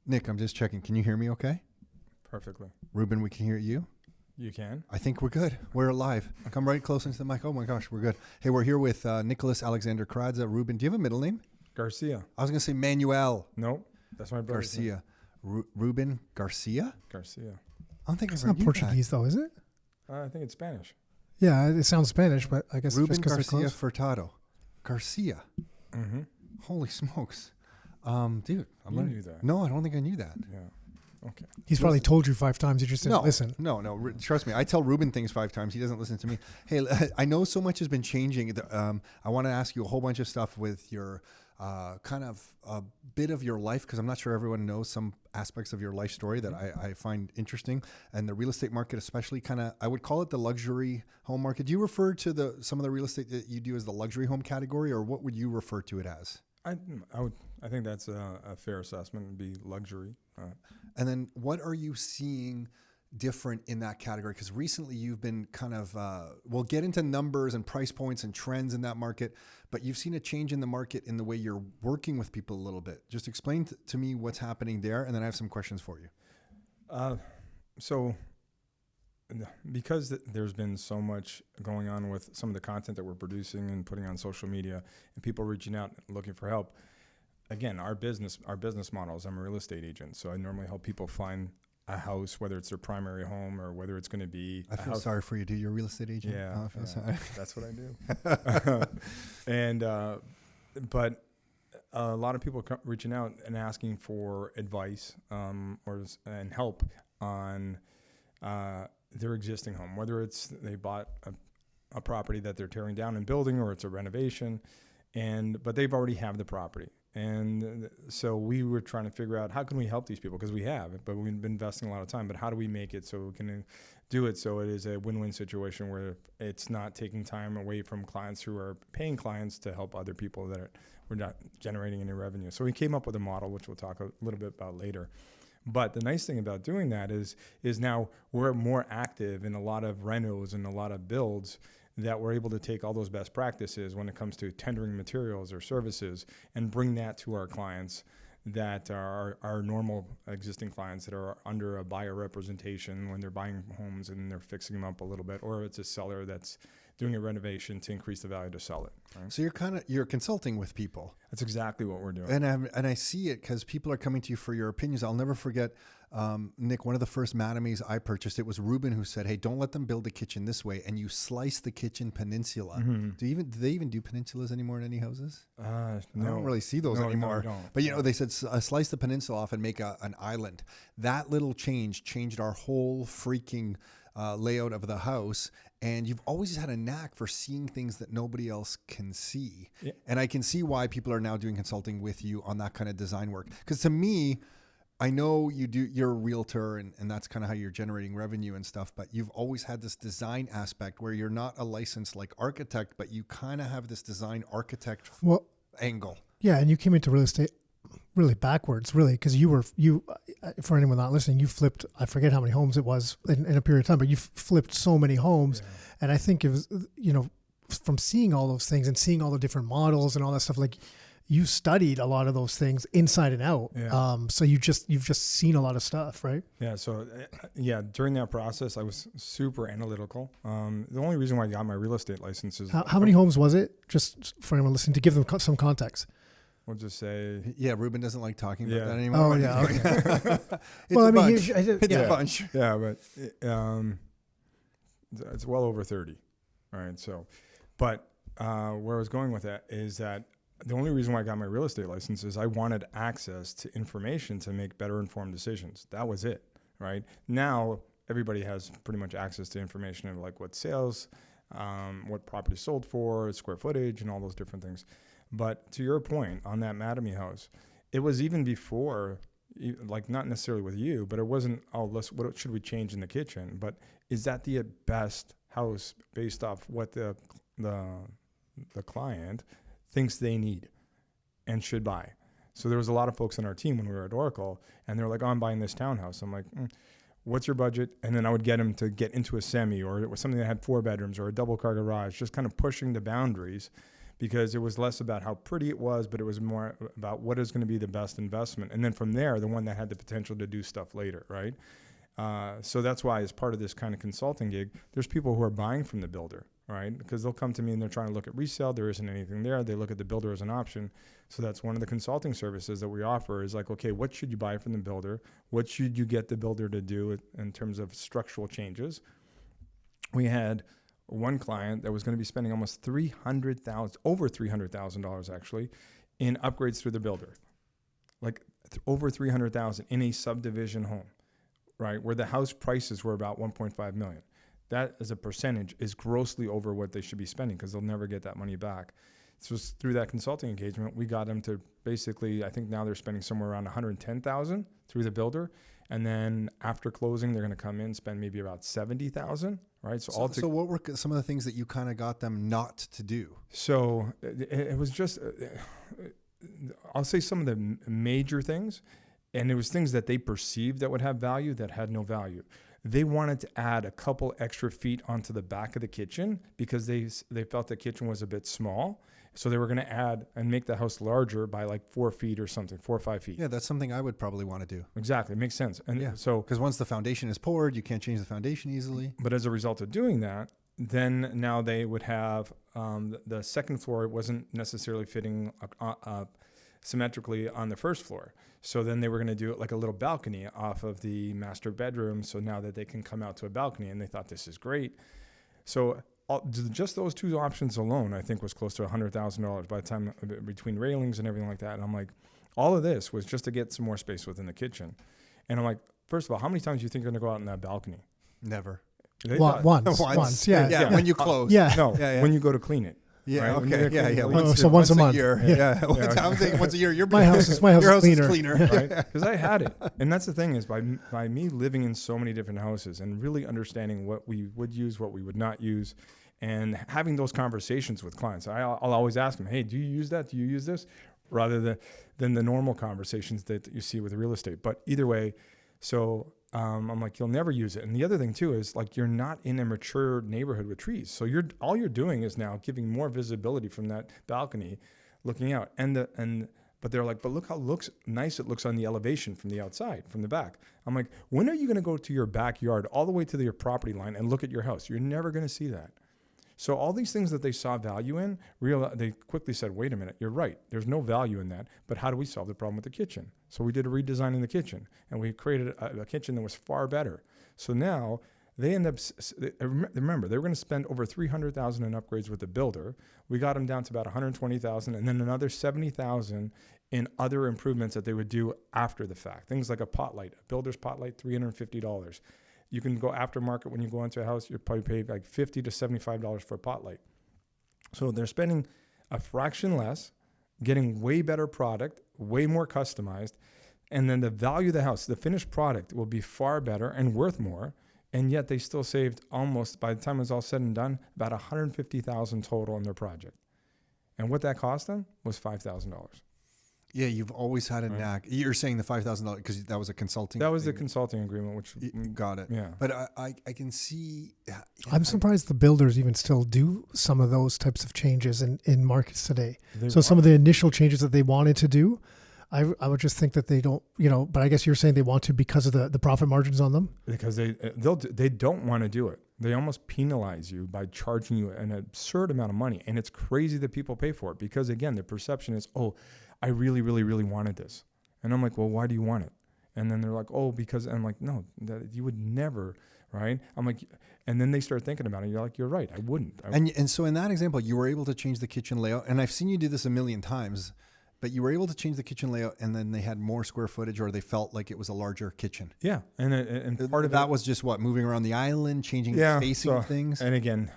Nick, I'm just checking. Can you hear me okay? Perfectly. Ruben, we can hear you. You can? I think we're good. We're live. Come right close into the mic. Oh my gosh, we're good. Hey, we're here with Nicholas Alexander Kradza. Ruben, do you have a middle name? Garcia. I was going to say Manuel. Nope. That's my brother's name. Garcia. Ruben Garcia? Garcia. I don't think It's I've not heard Portuguese, though, is it? I think it's Spanish. Yeah, it sounds Spanish, but I guess Ruben just because Garcia they're close. Furtado. Garcia. Mm-hmm. Holy smokes. Dude. You knew that. No, I don't think I knew that. Yeah. Okay. He's probably told you 5 times. You just didn't listen. No. Trust me. I tell Ruben things 5 times. He doesn't listen to me. Hey, I know so much has been changing. I want to ask you a whole bunch of stuff with your kind of a bit of your life, because I'm not sure everyone knows some aspects of your life story that I find interesting. And the real estate market, especially, kind of, I would call it the luxury home market. Do you refer to some of the real estate that you do as the luxury home category, or what would you refer to it as? I think that's a fair assessment. Would be luxury. And then what are you seeing different in that category? Because recently you've been kind of, we'll get into numbers and price points and trends in that market, but you've seen a change in the market in the way you're working with people a little bit. Just explain to me what's happening there, and then I have some questions for you. So because there's been so much going on with some of the content that we're producing and putting on social media and people reaching out looking for help, again, our business model is I'm a real estate agent. So I normally help people find a house, whether it's their primary home or whether it's going to be I feel sorry for you, dude. You're a real estate agent. Yeah, I feel sorry. That's what I do. But a lot of people reaching out and asking for advice and help on their existing home, whether it's they bought a property that they're tearing down and building, or it's a renovation, but they've already have the property. And so we were trying to figure out how can we help these people, because we have, but we've been investing a lot of time, but how do we make it so we can do it so it is a win-win situation where it's not taking time away from clients who are paying clients to help other people that we're not generating any revenue. So we came up with a model, which we'll talk a little bit about later. But the nice thing about doing that is now we're more active in a lot of renos and a lot of builds, that we're able to take all those best practices when it comes to tendering materials or services and bring that to our clients that are our normal existing clients that are under a buyer representation when they're buying homes and they're fixing them up a little bit, or it's a seller that's doing a renovation to increase the value to sell it. Right? So you're consulting with people. That's exactly what we're doing. And I see it because people are coming to you for your opinions. I'll never forget, Nick, one of the first Madamies I purchased, it was Ruben who said, hey, don't let them build the kitchen this way. And you slice the kitchen peninsula. Mm-hmm. Do they even do peninsulas anymore in any houses? No. I don't really see those anymore. No, don't. But, they said slice the peninsula off and make an island. That little changed our whole freaking layout of the house. And you've always had a knack for seeing things that nobody else can see. Yeah. And I can see why people are now doing consulting with you on that kind of design work. Because to me, I know you're a realtor and that's kind of how you're generating revenue and stuff, but you've always had this design aspect where you're not a licensed architect, but you kind of have this design architect angle. Yeah, and you came into real estate really backwards, really, because you for anyone not listening, you flipped, I forget how many homes it was in a period of time, but you flipped so many homes. Yeah. And I think it was, from seeing all those things and seeing all the different models and all that stuff, you studied a lot of those things inside and out. Yeah. So you've just seen a lot of stuff, right? Yeah. So during that process, I was super analytical. The only reason why I got my real estate license is how many homes was it? Just for anyone listening, to give them some context. We'll just say... Yeah, Ruben doesn't like talking about that anymore. Oh, yeah. Okay. It's a bunch. Yeah, but it's well over 30. All right, so... But where I was going with that is that the only reason why I got my real estate license is I wanted access to information to make better informed decisions. That was it, right? Now, everybody has pretty much access to information of what sales, what property sold for, square footage, and all those different things. But to your point on that Madame house, it was even before, not necessarily with you, but it wasn't, what should we change in the kitchen? But is that the best house based off what the client thinks they need and should buy? So there was a lot of folks on our team when we were at Oracle, and they were like, I'm buying this townhouse. I'm like, what's your budget? And then I would get them to get into a semi, or it was something that had 4 bedrooms or a double car garage, just kind of pushing the boundaries. because it was less about how pretty it was, but it was more about what is going to be the best investment. And then from there, the one that had the potential to do stuff later, right? So that's why, as part of this kind of consulting gig, there's people who are buying from the builder, right? Because they'll come to me and they're trying to look at resale. There isn't anything there. They look at the builder as an option. So that's one of the consulting services that we offer is like, okay, what should you buy from the builder? What should you get the builder to do in terms of structural changes? We had one client that was going to be spending almost over $300,000 actually in upgrades through the builder, like over $300,000 in a subdivision home, right? Where the house prices were about $1.5 million. That as a percentage is grossly over what they should be spending because they'll never get that money back. So through that consulting engagement, we got them to basically, I think now they're spending somewhere around $110,000 through the builder. And then after closing, they're going to come in, spend maybe about $70,000, right? So what were some of the things that you kind of got them not to do? So it was just, I'll say some of the major things, and it was things that they perceived that would have value that had no value. They wanted to add a couple extra feet onto the back of the kitchen because they felt the kitchen was a bit small. So they were going to add and make the house larger by like 4 feet or something, 4 or 5 feet. Yeah, that's something I would probably want to do. Exactly. It makes sense. And yeah. So, because once the foundation is poured, you can't change the foundation easily. But as a result of doing that, then now they would have the second floor wasn't necessarily fitting symmetrically on the first floor. So then they were going to do it like a little balcony off of the master bedroom. So now that they can come out to a balcony, and they thought this is great. So just those two options alone, I think, was close to $100,000 by the time between railings and everything like that. And I'm like, all of this was just to get some more space within the kitchen. And I'm like, first of all, how many times do you think you're going to go out in that balcony? Never. Once. Yeah. When you close. Yeah. No, when you go to clean it. Yeah. Right? Okay. Yeah. Once a month. Year. Yeah. I'm thinking once a year. My house is cleaner. Right? Because I had it, and that's the thing is by me living in so many different houses and really understanding what we would use, what we would not use, and having those conversations with clients. I'll always ask them, "Hey, do you use that? Do you use this?" Rather than the normal conversations that you see with real estate. But either way, so. I'm like, you'll never use it. And the other thing too is like you're not in a mature neighborhood with trees. So all you're doing is now giving more visibility from that balcony looking out. But they're like, but look how nice it looks on the elevation from the outside, from the back. I'm like, when are you going to go to your backyard all the way to your property line and look at your house? You're never going to see that. So all these things that they saw value in, they quickly said, wait a minute, you're right. There's no value in that. But how do we solve the problem with the kitchen? So we did a redesign in the kitchen, and we created a kitchen that was far better. So now they end up, remember, they were going to spend over $300,000 in upgrades with the builder. We got them down to about $120,000, and then another $70,000 in other improvements that they would do after the fact. Things like a pot light, a builder's pot light, $350. You can go aftermarket when you go into a house, you'll probably pay like $50 to $75 for a pot light. So they're spending a fraction less, getting way better product, way more customized, and then the value of the house, the finished product will be far better and worth more, and yet they still saved almost, by the time it was all said and done, about $150,000 total on their project. And what that cost them was $5,000. Yeah, you've always had a knack. You're saying the $5,000 because that was a consulting. That was the consulting agreement, which got it. Yeah, but I can see. I'm surprised the builders even still do some of those types of changes in markets today. Some of the initial changes that they wanted to do, I would just think that they don't, But I guess you're saying they want to because of the profit margins on them. Because they don't want to do it. They almost penalize you by charging you an absurd amount of money, and it's crazy that people pay for it because again, the perception is, oh, I really, really, really wanted this. And I'm like, well, why do you want it? And then they're like, oh, because I'm like, no, you would never, right? I'm like, and then they start thinking about it. You're like, you're right. I wouldn't. And so in that example, you were able to change the kitchen layout. And I've seen you do this a million times, but you were able to change the kitchen layout and then they had more square footage or they felt like it was a larger kitchen. Yeah. And part of that was just what, moving around the island, changing the spacing of things. And again,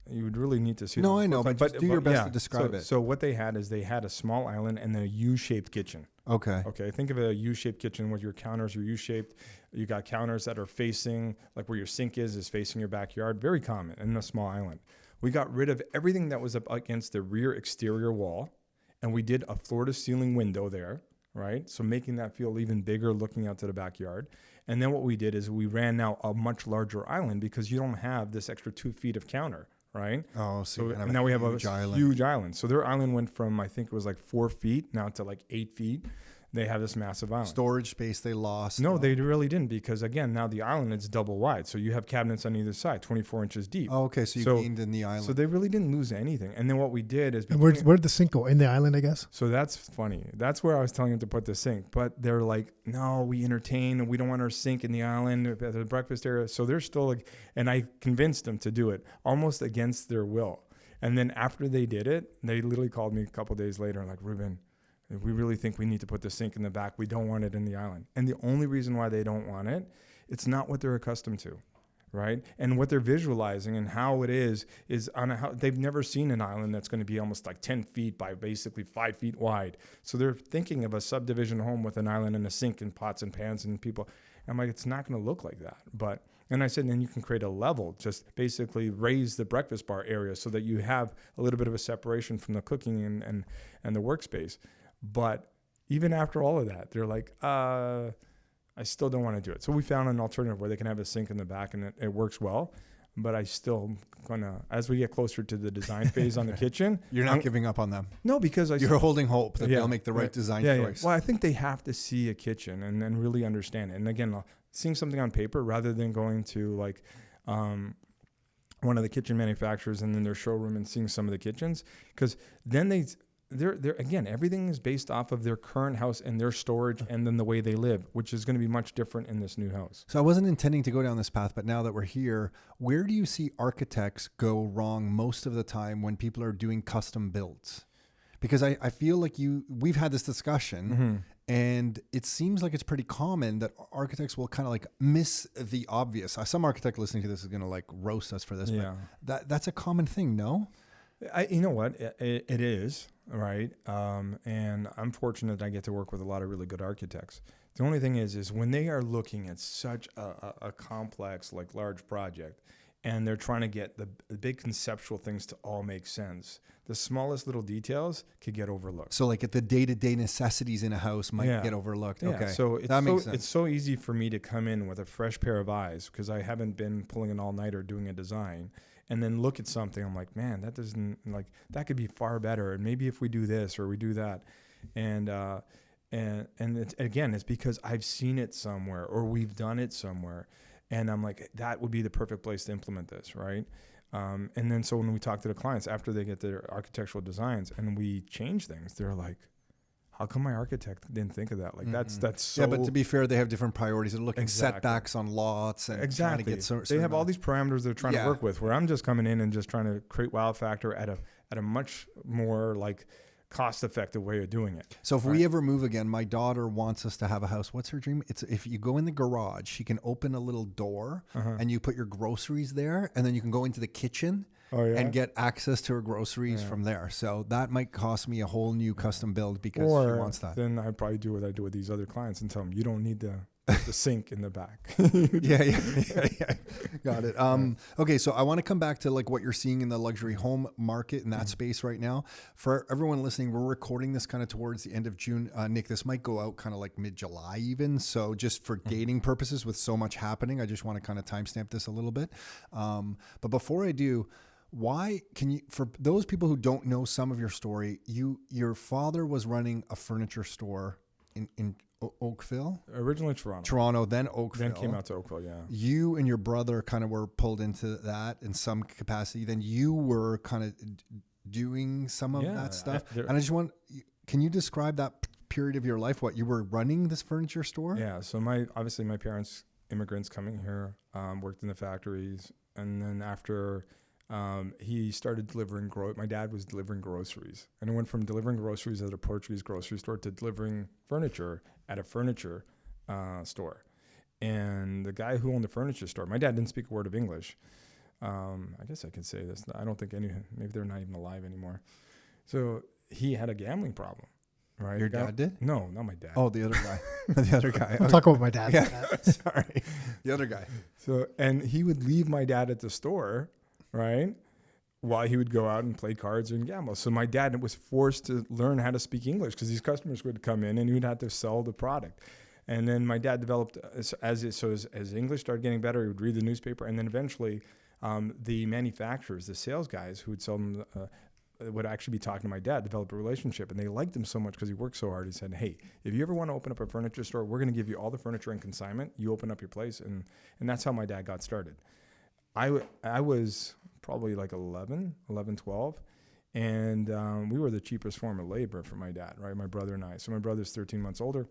you would really need to see. No, I know, but do your best to describe it. So what they had is they had a small island and a U-shaped kitchen. Okay. Think of a U-shaped kitchen with your counters are U-shaped. You got counters that are facing, like where your sink is facing your backyard. Very common in a small island. We got rid of everything that was up against the rear exterior wall. And we did a floor-to-ceiling window there, right? So making that feel even bigger looking out to the backyard. And then what we did is we ran now a much larger island because you don't have this extra 2 feet of counter, right? Oh, So so now we have a island. huge island. So their island went from, I think it was like 4 feet now to like 8 feet. They have this massive island. Storage space they lost. No, they really didn't, because again, now the island is double wide. So you have cabinets on either side, 24 inches deep. Oh, okay. So you gained in the island. So they really didn't lose anything. And then what we did is, And where'd the sink go? In the island, I guess. so that's funny. That's where I was telling them to put the sink, but they're like, no, we entertain and we don't want our sink in the island at the breakfast area. So they're still like, and I convinced them to do it almost against their will. And then after they did it, they literally called me a couple of days later and like, Ruben, we really think we need to put the sink in the back. We don't want it in the island. And the only reason why they don't want it, it's not what they're accustomed to, right? And what they're visualizing and how it is on a house. They've never seen an island that's going to be almost like 10 feet by basically 5 feet wide. So they're thinking of a subdivision home with an island and a sink and pots and pans and people. I'm like, it's not going to look like that. And I said, then you can create a level, just basically raise the breakfast bar area so that you have a little bit of a separation from the cooking and the workspace. But even after all of that, they're like, I still don't want to do it. So we found an alternative where they can have a sink in the back and it works well. But I still as we get closer to the design phase on the kitchen. You're not giving up on them. No, because you're holding hope that they'll make the right design choice. Yeah. Well, I think they have to see a kitchen and then really understand it. And again, seeing something on paper rather than going to like one of the kitchen manufacturers and then their showroom and seeing some of the kitchens. Because then they're again, everything is based off of their current house and their storage and then the way they live, which is going to be much different in this new house. So I wasn't intending to go down this path, but now that we're here, where do you see architects go wrong most of the time when people are doing custom builds? Because I feel like we've had this discussion and it seems like it's pretty common that architects will kind of like miss the obvious. Some architect listening to this is going to like roast us for this, but that's a common thing, no? You know what? It is, right? And I'm fortunate that I get to work with a lot of really good architects. The only thing is when they are looking at such a complex, like large project, and they're trying to get the big conceptual things to all make sense, the smallest little details could get overlooked. So like at the day-to-day necessities in a house might get overlooked. Yeah. Okay. So that makes sense. It's so easy for me to come in with a fresh pair of eyes because I haven't been pulling an all-nighter doing a design. And then look at something, I'm like, man, that doesn't, like, that could be far better. And maybe if we do this or we do that. And it's because I've seen it somewhere or we've done it somewhere. And I'm like, that would be the perfect place to implement this, right? And then so when we talk to the clients after they get their architectural designs and we change things, they're like, how come my architect didn't think of that? Like that's so. Yeah, but to be fair, they have different priorities. They're looking setbacks on lots and trying to get they have all these parameters they're trying to work with. Where I'm just coming in and just trying to create wow factor at a much more like cost-effective way of doing it. So if we ever move again, my daughter wants us to have a house. What's her dream? It's if you go in the garage, she can open a little door and you put your groceries there, and then you can go into the kitchen. And get access to her groceries from there. So that might cost me a whole new custom build because she wants that. Then I'd probably do what I do with these other clients and tell them, you don't need the sink in the back. Yeah. Got it. Okay, so I want to come back to like what you're seeing in the luxury home market in that space right now. For everyone listening, we're recording this kind of towards the end of June. Nick, this might go out kind of like mid-July even. So just for dating purposes with so much happening, I just want to kind of timestamp this a little bit. But before I do, why can you, for those people who don't know some of your story, your father was running a furniture store in Oakville? Originally Toronto. Toronto, then Oakville. Then came out to Oakville, yeah. You and your brother kind of were pulled into that in some capacity. Then you were kind of doing some of that stuff. And I just can you describe that period of your life, what you were running this furniture store? Yeah, so obviously my parents, immigrants coming here, worked in the factories. And then after... he started delivering my dad was delivering groceries, and it went from delivering groceries at a Portuguese grocery store to delivering furniture at a furniture store. And the guy who owned the furniture store, my dad didn't speak a word of English. I guess I could say this. I don't think maybe they're not even alive anymore. So he had a gambling problem. Right. Your dad did? No, not my dad. Oh, the other guy. The other guy. We'll talk about my dad. Yeah. Sorry. The other guy. So, and he would leave my dad at the store, right, while he would go out and play cards and gamble. So my dad was forced to learn how to speak English because these customers would come in and he would have to sell the product. And then my dad developed, as English started getting better, he would read the newspaper. And then eventually the manufacturers, the sales guys who would sell them, would actually be talking to my dad, develop a relationship, and they liked him so much because he worked so hard. He said, hey, if you ever want to open up a furniture store, we're going to give you all the furniture in consignment. You open up your place. And that's how my dad got started. I was probably like 11, 12. And we were the cheapest form of labor for my dad, right? My brother and I. So my brother's 13 months older.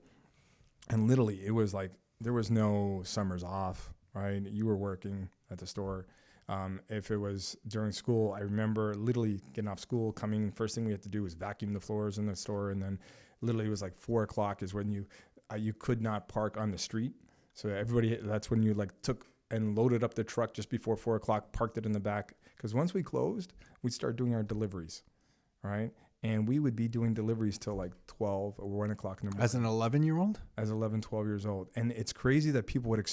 And literally, it was like there was no summers off, right? You were working at the store. If it was during school, I remember literally getting off school, coming, first thing we had to do was vacuum the floors in the store. And then literally it was like 4 o'clock is when you could not park on the street. So that's when you like took and loaded up the truck just before 4 o'clock, parked it in the back. Because once we closed, we'd start doing our deliveries, right? And we would be doing deliveries till like 12 or 1 o'clock in the morning. As an 11-year-old? As 11, 12 years old. And it's crazy that people would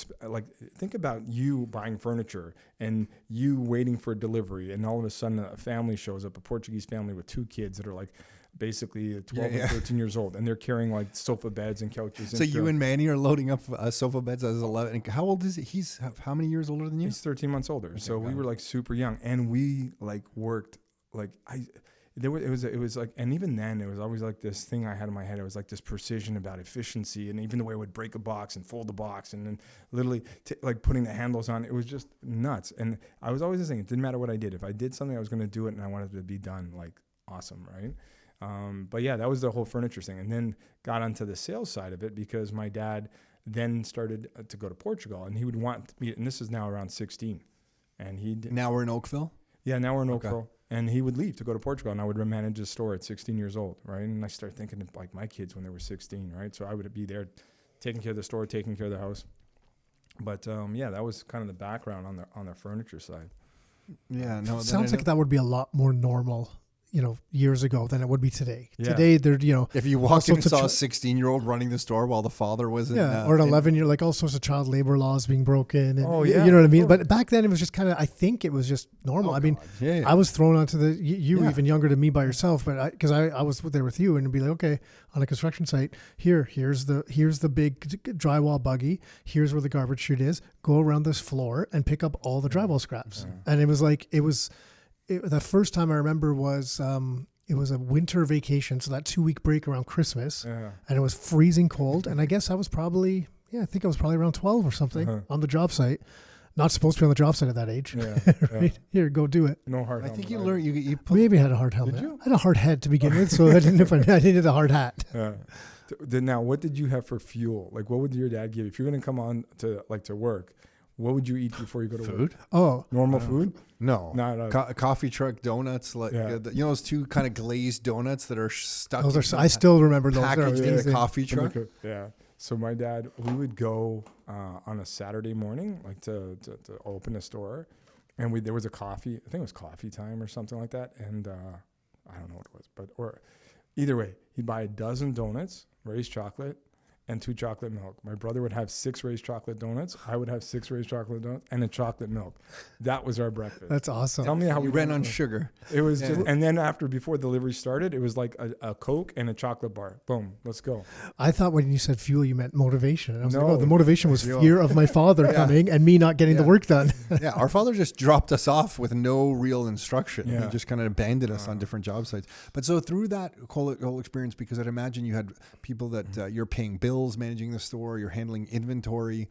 think about you buying furniture and you waiting for a delivery. And all of a sudden a family shows up, a Portuguese family with 2 kids that are like basically 12 or 13 years old. And they're carrying like sofa beds and couches. So you and Manny are loading up sofa beds as 11. And how old is he? He's how many years older than you? He's 13 months older. Okay, so we were like super young. And we like worked like it was like, and even then it was always like this thing I had in my head. It was like this precision about efficiency, and even the way I would break a box and fold the box, and then literally like putting the handles on. It was just nuts. And I was always saying it didn't matter what I did. If I did something, I was going to do it, and I wanted it to be done like awesome, right? But yeah, that was the whole furniture thing, and then got onto the sales side of it because my dad then started to go to Portugal, and he would want me. And this is now around 16, and now we're in Oakville. Yeah, now we're in Oakville. And he would leave to go to Portugal, and I would manage his store at 16 years old, right? And I started thinking of like my kids when they were 16, right? So I would be there taking care of the store, taking care of the house. But yeah, that was kind of the background on the furniture side. Yeah, no. Sounds like that would be a lot more normal, years ago than it would be today. Yeah. Today, they're, if you walked in and saw a 16-year-old running the store while the father was or an 11-year, like all sorts of child labor laws being broken. And, yeah. You know what I mean? But back then it was just kind of, I think it was just normal. I mean, I was thrown onto you were even younger than me by yourself, but because I was there with you, and it'd be like, okay, on a construction site, here's the big drywall buggy. Here's where the garbage chute is. Go around this floor and pick up all the drywall scraps. Yeah. And it was like, the first time I remember was it was a winter vacation, so that 2-week break around Christmas, and it was freezing cold. And I guess I was probably around 12 or something on the job site. Not supposed to be on the job site at that age. Yeah, right? Here, go do it. No hard. I think you learned. You maybe had a hard helmet. Did you? I had a hard head to begin with, so I needed a hard hat. Now, what did you have for fuel? Like, what would your dad give if you're going to come on to work? What would you eat before you go to food? Work? Oh, normal food? No, not coffee truck donuts. Like those 2 kind of glazed donuts that are stuck. Those are. I still remember those. Packaged in a coffee truck. Yeah. So my dad, we would go on a Saturday morning, like to open a store, and there was a coffee. I think it was coffee time or something like that. And I don't know what it was, or either way, he'd buy a dozen donuts, raised chocolate, and 2 chocolate milk. My brother would have 6 raised chocolate donuts. I would have 6 raised chocolate donuts and a chocolate milk. That was our breakfast. That's awesome. Tell me how we ran on sugar. It was just, and then before delivery started, it was like a Coke and a chocolate bar. Boom, let's go. I thought when you said fuel, you meant motivation. And I was like, oh, the motivation was fear of my father coming and me not getting the work done. Yeah, our father just dropped us off with no real instruction. He just kind of abandoned us on different job sites. But so through that whole experience, because I'd imagine you had people that you're paying bills, managing the store, you're handling inventory.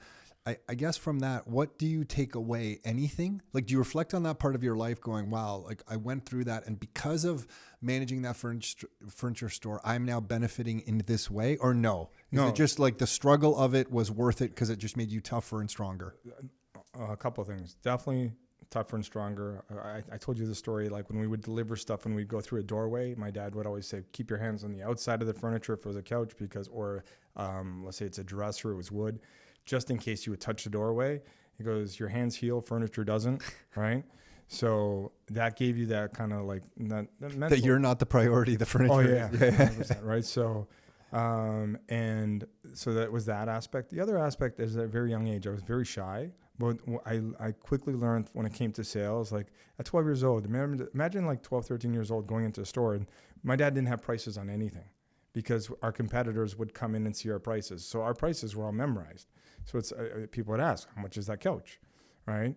I guess from that, what do you take away? Anything? Like, do you reflect on that part of your life going, wow, like I went through that, and because of managing that furniture store, I'm now benefiting in this way? Or no? Is it just like the struggle of it was worth it because it just made you tougher and stronger? A couple of things. Definitely tougher and stronger. I told you the story, like when we would deliver stuff and we'd go through a doorway, my dad would always say, keep your hands on the outside of the furniture if it was a couch, or let's say it's a dresser, it was wood, just in case you would touch the doorway. He goes, your hands heal, furniture doesn't, right? So that gave you that kind of like that you're not the priority, the furniture. Oh yeah, 100%, right? So and so that was that aspect. The other aspect is at a very young age, I was very shy, but I quickly learned when it came to sales, like at 12 years old, imagine like 12, 13 years old going into a store, and my dad didn't have prices on anything because our competitors would come in and see our prices. So our prices were all memorized. So it's people would ask, how much is that couch, right?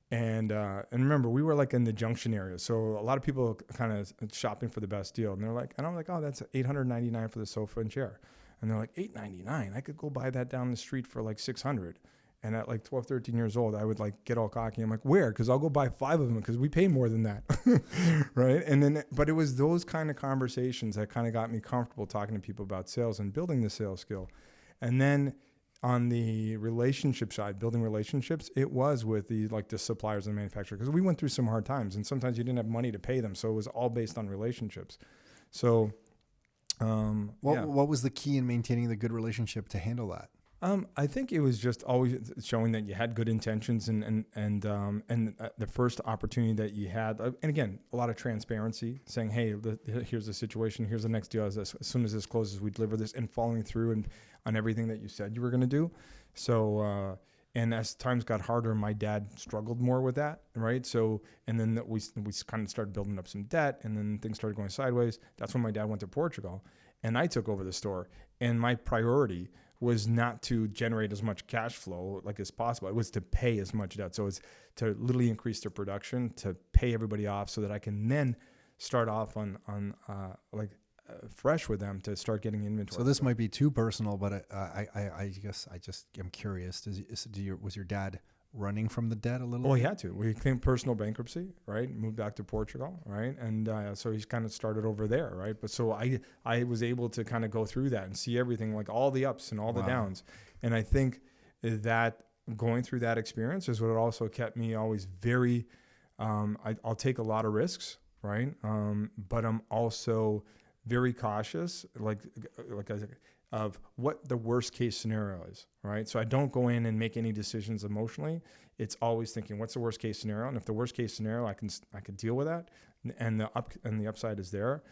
And remember, we were like in the Junction area, so a lot of people kind of shopping for the best deal, and they're like, and I'm like, oh, that's $899 for the sofa and chair, and they're like, $899? I could go buy that down the street for like $600. And at like 12, 13 years old, I would like get all cocky. I'm like, where? Because I'll go buy 5 of them because we pay more than that, right? And then, but it was those kind of conversations that kind of got me comfortable talking to people about sales and building the sales skill. And then on the relationship side, building relationships, it was with the suppliers and manufacturers, because we went through some hard times, and sometimes you didn't have money to pay them, so it was all based on relationships. So, what was the key in maintaining the good relationship to handle that? I think it was just always showing that you had good intentions, and the first opportunity that you had, and again, a lot of transparency, saying, hey, here's the situation, here's the next deal. As soon as this closes, we deliver this, and following through on everything that you said you were going to do. So, and as times got harder, my dad struggled more with that, right? So, and then we kind of started building up some debt, and then things started going sideways. That's when my dad went to Portugal, and I took over the store, and my priority was not to generate as much cash flow as possible. It was to pay as much debt. So it's to literally increase the production, to pay everybody off, so that I can then start off on fresh with them to start getting inventory. So this might be too personal, but I guess I'm curious. Was your dad running from the debt a little? Well, he had to. We claimed personal bankruptcy, right? Moved back to Portugal, right? And so he's kind of started over there, right? But so I was able to kind of go through that and see everything, like all the ups and all the downs. And I think that going through that experience is what also kept me always very, I'll take a lot of risks, right? But I'm also very cautious, of what the worst case scenario is, right? So I don't go in and make any decisions emotionally. It's always thinking, what's the worst case scenario? And if the worst case scenario, I can deal with that, and the upside is there,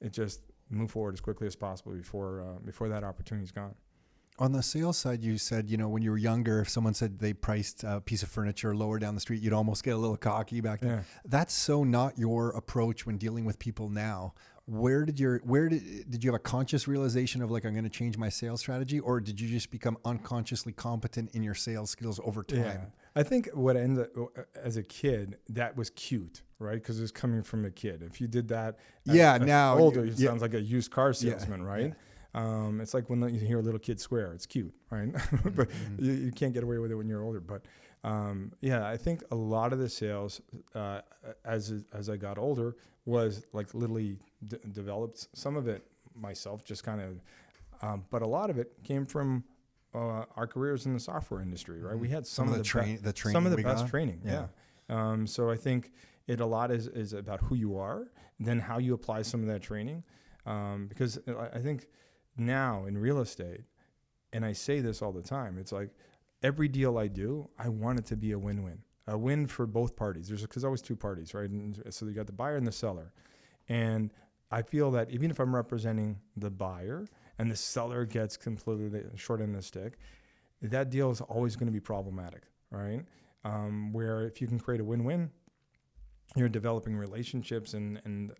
it just move forward as quickly as possible before that opportunity's gone. On the sales side, you said, when you were younger, if someone said they priced a piece of furniture lower down the street, you'd almost get a little cocky back then. Yeah. That's so not your approach when dealing with people now. Did you have a conscious realization of I'm going to change my sales strategy, or did you just become unconsciously competent in your sales skills over time? Yeah. I think what ended up, as a kid, that was cute, right? Because it was coming from a kid. If you did that, now older, it sounds like a used car salesman, right? Yeah. It's like when you hear a little kid swear, it's cute, right? But you can't get away with it when you're older. But I think a lot of the sales, as I got older, was literally developed some of it myself, just kind of, but a lot of it came from our careers in the software industry, right? We had some of the best training. Yeah. So I think a lot is about who you are, and then how you apply some of that training. Because I think now in real estate, and I say this all the time, it's like every deal I do, I want it to be a win-win. A win for both parties. There's always two parties, right? And so you got the buyer and the seller. And I feel that even if I'm representing the buyer and the seller gets completely short end of the stick, that deal is always going to be problematic, right? Where if you can create a win-win, you're developing relationships, and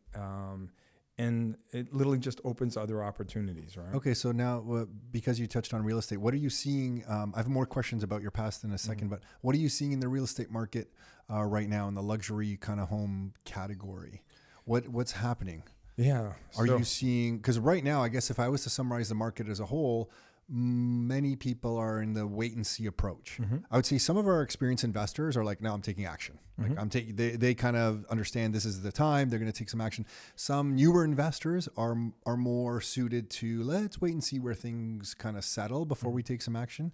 it literally just opens other opportunities, right? Okay, so now because you touched on real estate, what are you seeing? I have more questions about your past in a second, but what are you seeing in the real estate market right now in the luxury kind of home category? What's happening? Yeah. Are you seeing, because right now, I guess if I was to summarize the market as a whole, many people are in the wait and see approach. Mm-hmm. I would say some of our experienced investors are like, no, I'm taking action. Mm-hmm. They kind of understand this is the time, they're going to take some action. Some newer investors are more suited to let's wait and see where things kind of settle before we take some action.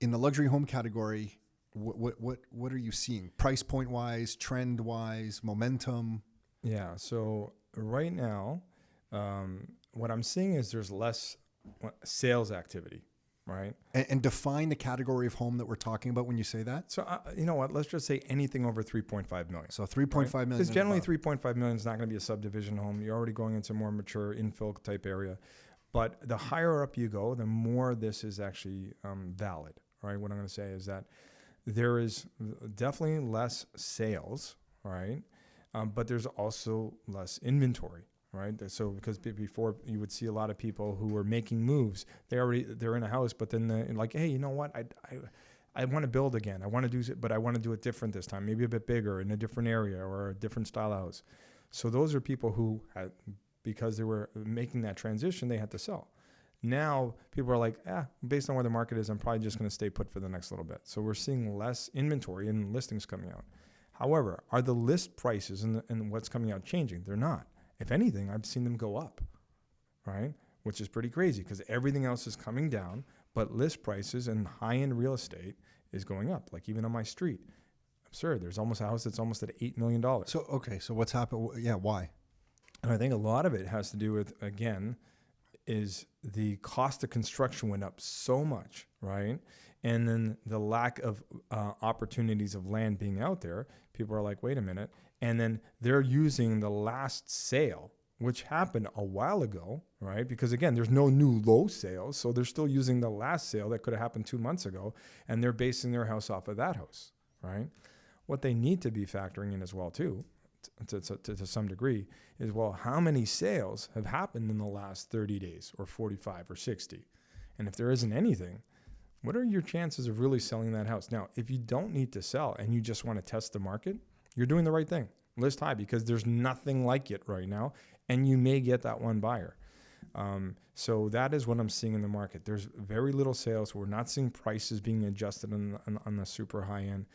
In the luxury home category, what are you seeing? Price point wise, trend wise, momentum? Yeah. So right now, what I'm seeing is there's less sales activity, right? And define the category of home that we're talking about when you say that. So you know what? Let's just say anything over 3.5 million. So 3.5 million. Because generally 3.5 million is not going to be a subdivision home. You're already going into more mature infill type area. But the higher up you go, the more this is actually valid, right? What I'm going to say is that there is definitely less sales, right? But there's also less inventory, right? So because before you would see a lot of people who were making moves, they're in a house, but then they're like, hey, you know what? I want to build again. I want to do, but I want to do it different this time, maybe a bit bigger in a different area or a different style house. So those are people who had, because they were making that transition, they had to sell. Now people are like, based on where the market is, I'm probably just going to stay put for the next little bit. So we're seeing less inventory and listings coming out. However, are the list prices and what's coming out changing? They're not. If anything, I've seen them go up, right? Which is pretty crazy because everything else is coming down, but list prices and high-end real estate is going up. Like even on my street, absurd. There's almost a house that's almost at $8 million. So, okay. So what's happened? Yeah. Why? And I think a lot of it has to do with, again, is the cost of construction went up so much, right? And then the lack of opportunities of land being out there, people are like, wait a minute. And then they're using the last sale, which happened a while ago, right? Because again, there's no new low sales. So they're still using the last sale that could have happened 2 months ago. And they're basing their house off of that house, right? What they need to be factoring in as well too, to some degree, is, well, how many sales have happened in the last 30 days or 45 or 60? And if there isn't anything, what are your chances of really selling that house? Now, if you don't need to sell and you just want to test the market, you're doing the right thing. List high, because there's nothing like it right now, and you may get that one buyer. So that is what I'm seeing in the market. There's very little sales. We're not seeing prices being adjusted on the super high end.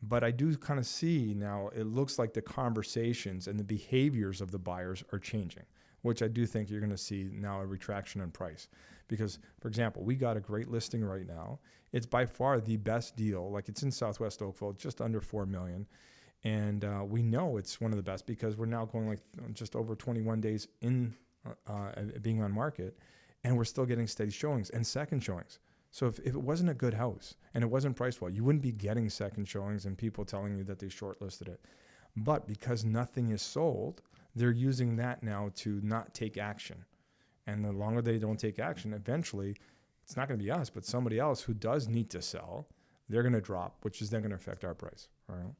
But I do kind of see now, it looks like the conversations and the behaviors of the buyers are changing, which I do think you're going to see now a retraction in price. Because, for example, we got a great listing right now. It's by far the best deal. Like, it's in Southwest Oakville, just under $4 million. And we know it's one of the best because we're now going like just over 21 days in being on market, and we're still getting steady showings and second showings. So if it wasn't a good house and it wasn't priced well, you wouldn't be getting second showings and people telling you that they shortlisted it. But because nothing is sold, they're using that now to not take action. And the longer they don't take action, eventually, it's not going to be us, but somebody else who does need to sell, they're going to drop, which is then going to affect our price. All right.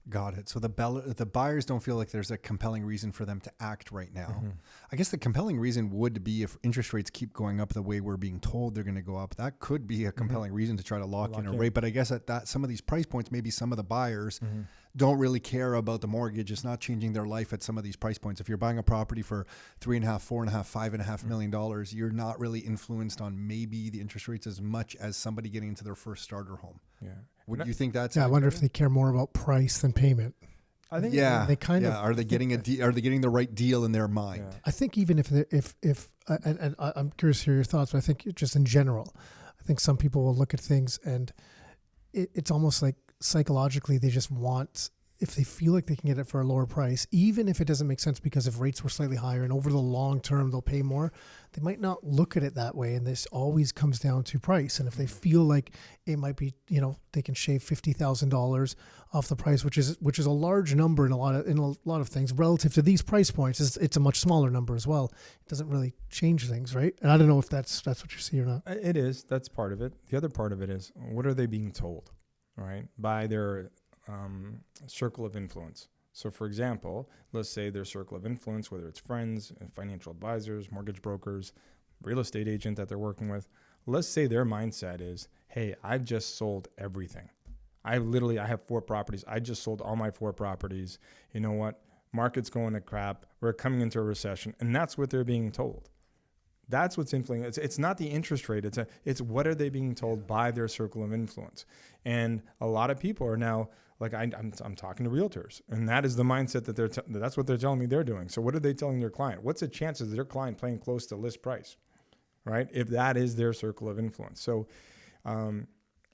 Got it. So the buyers don't feel like there's a compelling reason for them to act right now. Mm-hmm. I guess the compelling reason would be if interest rates keep going up the way we're being told they're going to go up. That could be a compelling reason to try to lock in a rate. But I guess at that some of these price points, maybe some of the buyers don't really care about the mortgage. It's not changing their life at some of these price points. If you're buying a property for $3.5, $4.5, $5.5 million, you're not really influenced on maybe the interest rates as much as somebody getting into their first starter home. Yeah. Would you think that's? Yeah, I wonder if they care more about price than payment. I think they kind of are. They getting are they getting the right deal in their mind? Yeah. I think even if and I'm curious to hear your thoughts, but I think just in general, I think some people will look at things and it's almost like psychologically they just want, if they feel like they can get it for a lower price, even if it doesn't make sense because if rates were slightly higher and over the long term they'll pay more, they might not look at it that way. And this always comes down to price. And if they feel like it might be, they can shave $50,000 off the price, which is a large number in a lot of things relative to these price points, it's a much smaller number as well. It doesn't really change things, right? And I don't know if that's what you see or not. It is. That's part of it. The other part of it is, what are they being told, right, by their circle of influence? So for example, let's say their circle of influence, whether it's friends, financial advisors, mortgage brokers, real estate agent that they're working with, let's say their mindset is, hey, I've just sold everything. I have 4 properties. I just sold all my 4 properties. You know what? Market's going to crap. We're coming into a recession. And that's what they're being told. That's what's influencing. It's not the interest rate. It's what are they being told by their circle of influence. And a lot of people are now, like I'm talking to realtors, and that is the mindset that that's what they're telling me they're doing. So what are they telling their client? What's the chances of their client playing close to list price, right? If that is their circle of influence. So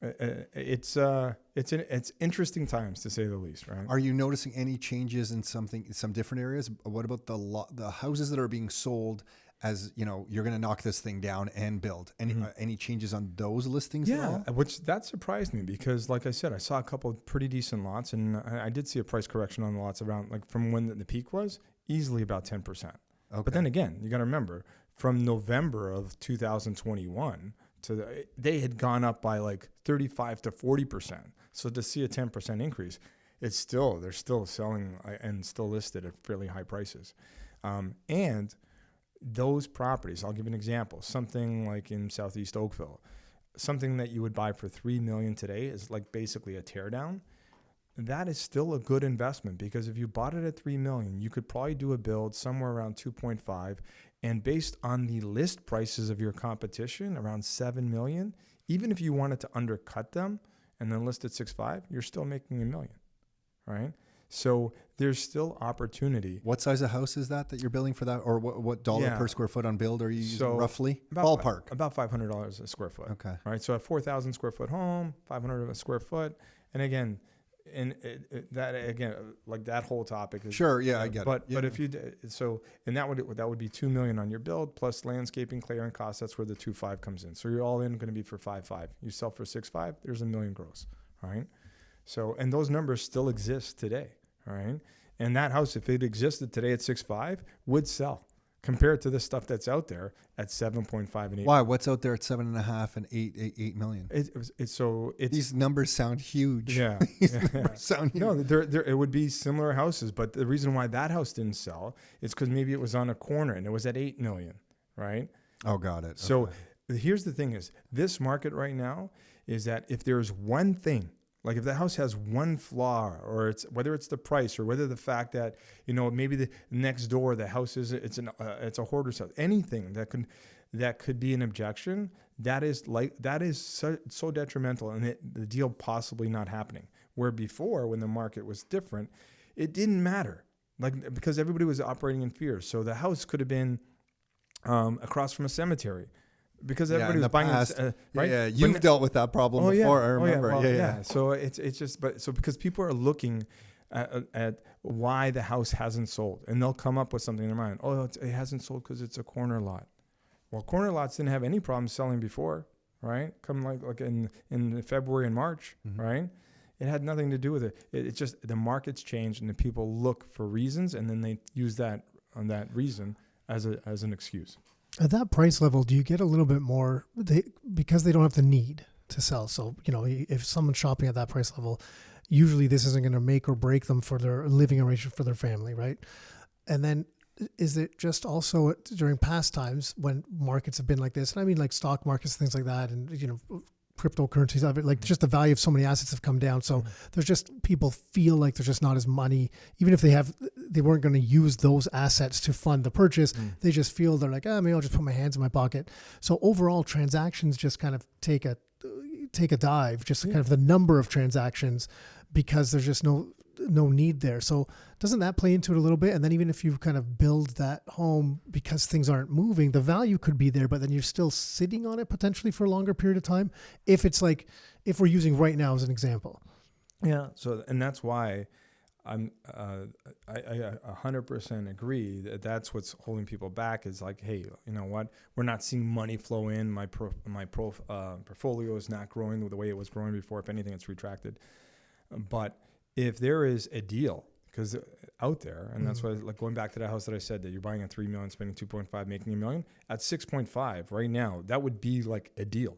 it's interesting times, to say the least, right? Are you noticing any changes in some different areas? What about the houses that are being sold as, you're going to knock this thing down and build? Any changes on those listings at all? Yeah, which that surprised me because, like I said, I saw a couple of pretty decent lots, and I did see a price correction on the lots around, like from when the peak was, easily about 10%. Okay. But then again, you got to remember, from November of 2021 they had gone up by like 35 to 40%. So to see a 10% increase, they're still selling and still listed at fairly high prices. And those properties, I'll give you an example, something like in Southeast Oakville, something that you would buy for $3 million today is like basically a teardown. That is still a good investment, because if you bought it at $3 million, you could probably do a build somewhere around 2.5, and based on the list prices of your competition, around $7 million. Even if you wanted to undercut them and then list at 6.5, you're still making $1 million, right? So there's still opportunity. What size of house is that you're building for that, or what dollar per square foot on build are you using roughly? Ballpark. About $500 a square foot. Okay. Right. So a 4,000 square foot home, 500 a square foot, and again, like that whole topic is sure. Yeah, I get it. Yeah. But if you and that would be $2 million on your build plus landscaping, clearing costs. That's where the 2.5 comes in. So you're all in going to be for 5.5. You sell for 6.5. There's $1 million gross. Right. So, and those numbers still exist today. Right. And that house, if it existed today at 6.5, would sell compared to the stuff that's out there at 7.5 and 8. Why? What's out there at 7.5 and 8 million? These numbers sound huge. Yeah. Sound huge. No, it would be similar houses, but the reason why that house didn't sell is because maybe it was on a corner and it was at 8 million, right? Oh, got it. So here's the thing: is this market right now is that if there's one thing. Like if the house has one flaw, or whether it's the price, or whether the fact that maybe the next door the house it's a hoarder's house, anything that could be an objection, that is so detrimental, and the deal possibly not happening. Where before, when the market was different, it didn't matter, like because everybody was operating in fear. So the house could have been across from a cemetery. Because everybody was buying right? Yeah, you've dealt with that problem before. I remember. So it's just because people are looking at why the house hasn't sold, and they'll come up with something in their mind. Oh, it hasn't sold because it's a corner lot. Well, corner lots didn't have any problem selling before, right? Come like in February and March, right? It had nothing to do with it. It's just the market's changed, and the people look for reasons, and then they use that reason as an excuse. At that price level, do you get a little bit more because they don't have the need to sell? So, if someone's shopping at that price level, usually this isn't going to make or break them for their living arrangement for their family, right? And then is it just also during past times when markets have been like this, and I mean like stock markets, things like that, and, cryptocurrencies, like just the value of so many assets have come down. So there's just, people feel like there's just not as money, even if they weren't going to use those assets to fund the purchase. They just feel they're like, maybe I'll just put my hands in my pocket. So overall transactions just kind of take a dive, just kind of the number of transactions, because there's just no need there. So doesn't that play into it a little bit? And then even if you kind of build that home because things aren't moving, the value could be there, but then you're still sitting on it potentially for a longer period of time. If we're using right now as an example. Yeah. So, and that's why I 100% agree that's what's holding people back, is like, hey, you know what? We're not seeing money flow in. My portfolio is not growing the way it was growing before. If anything, it's retracted. But if there is a deal, because out there, and that's why, like going back to that house that I said that you're buying at $3 million, spending 2.5, making $1 million at 6.5 right now, that would be like a deal.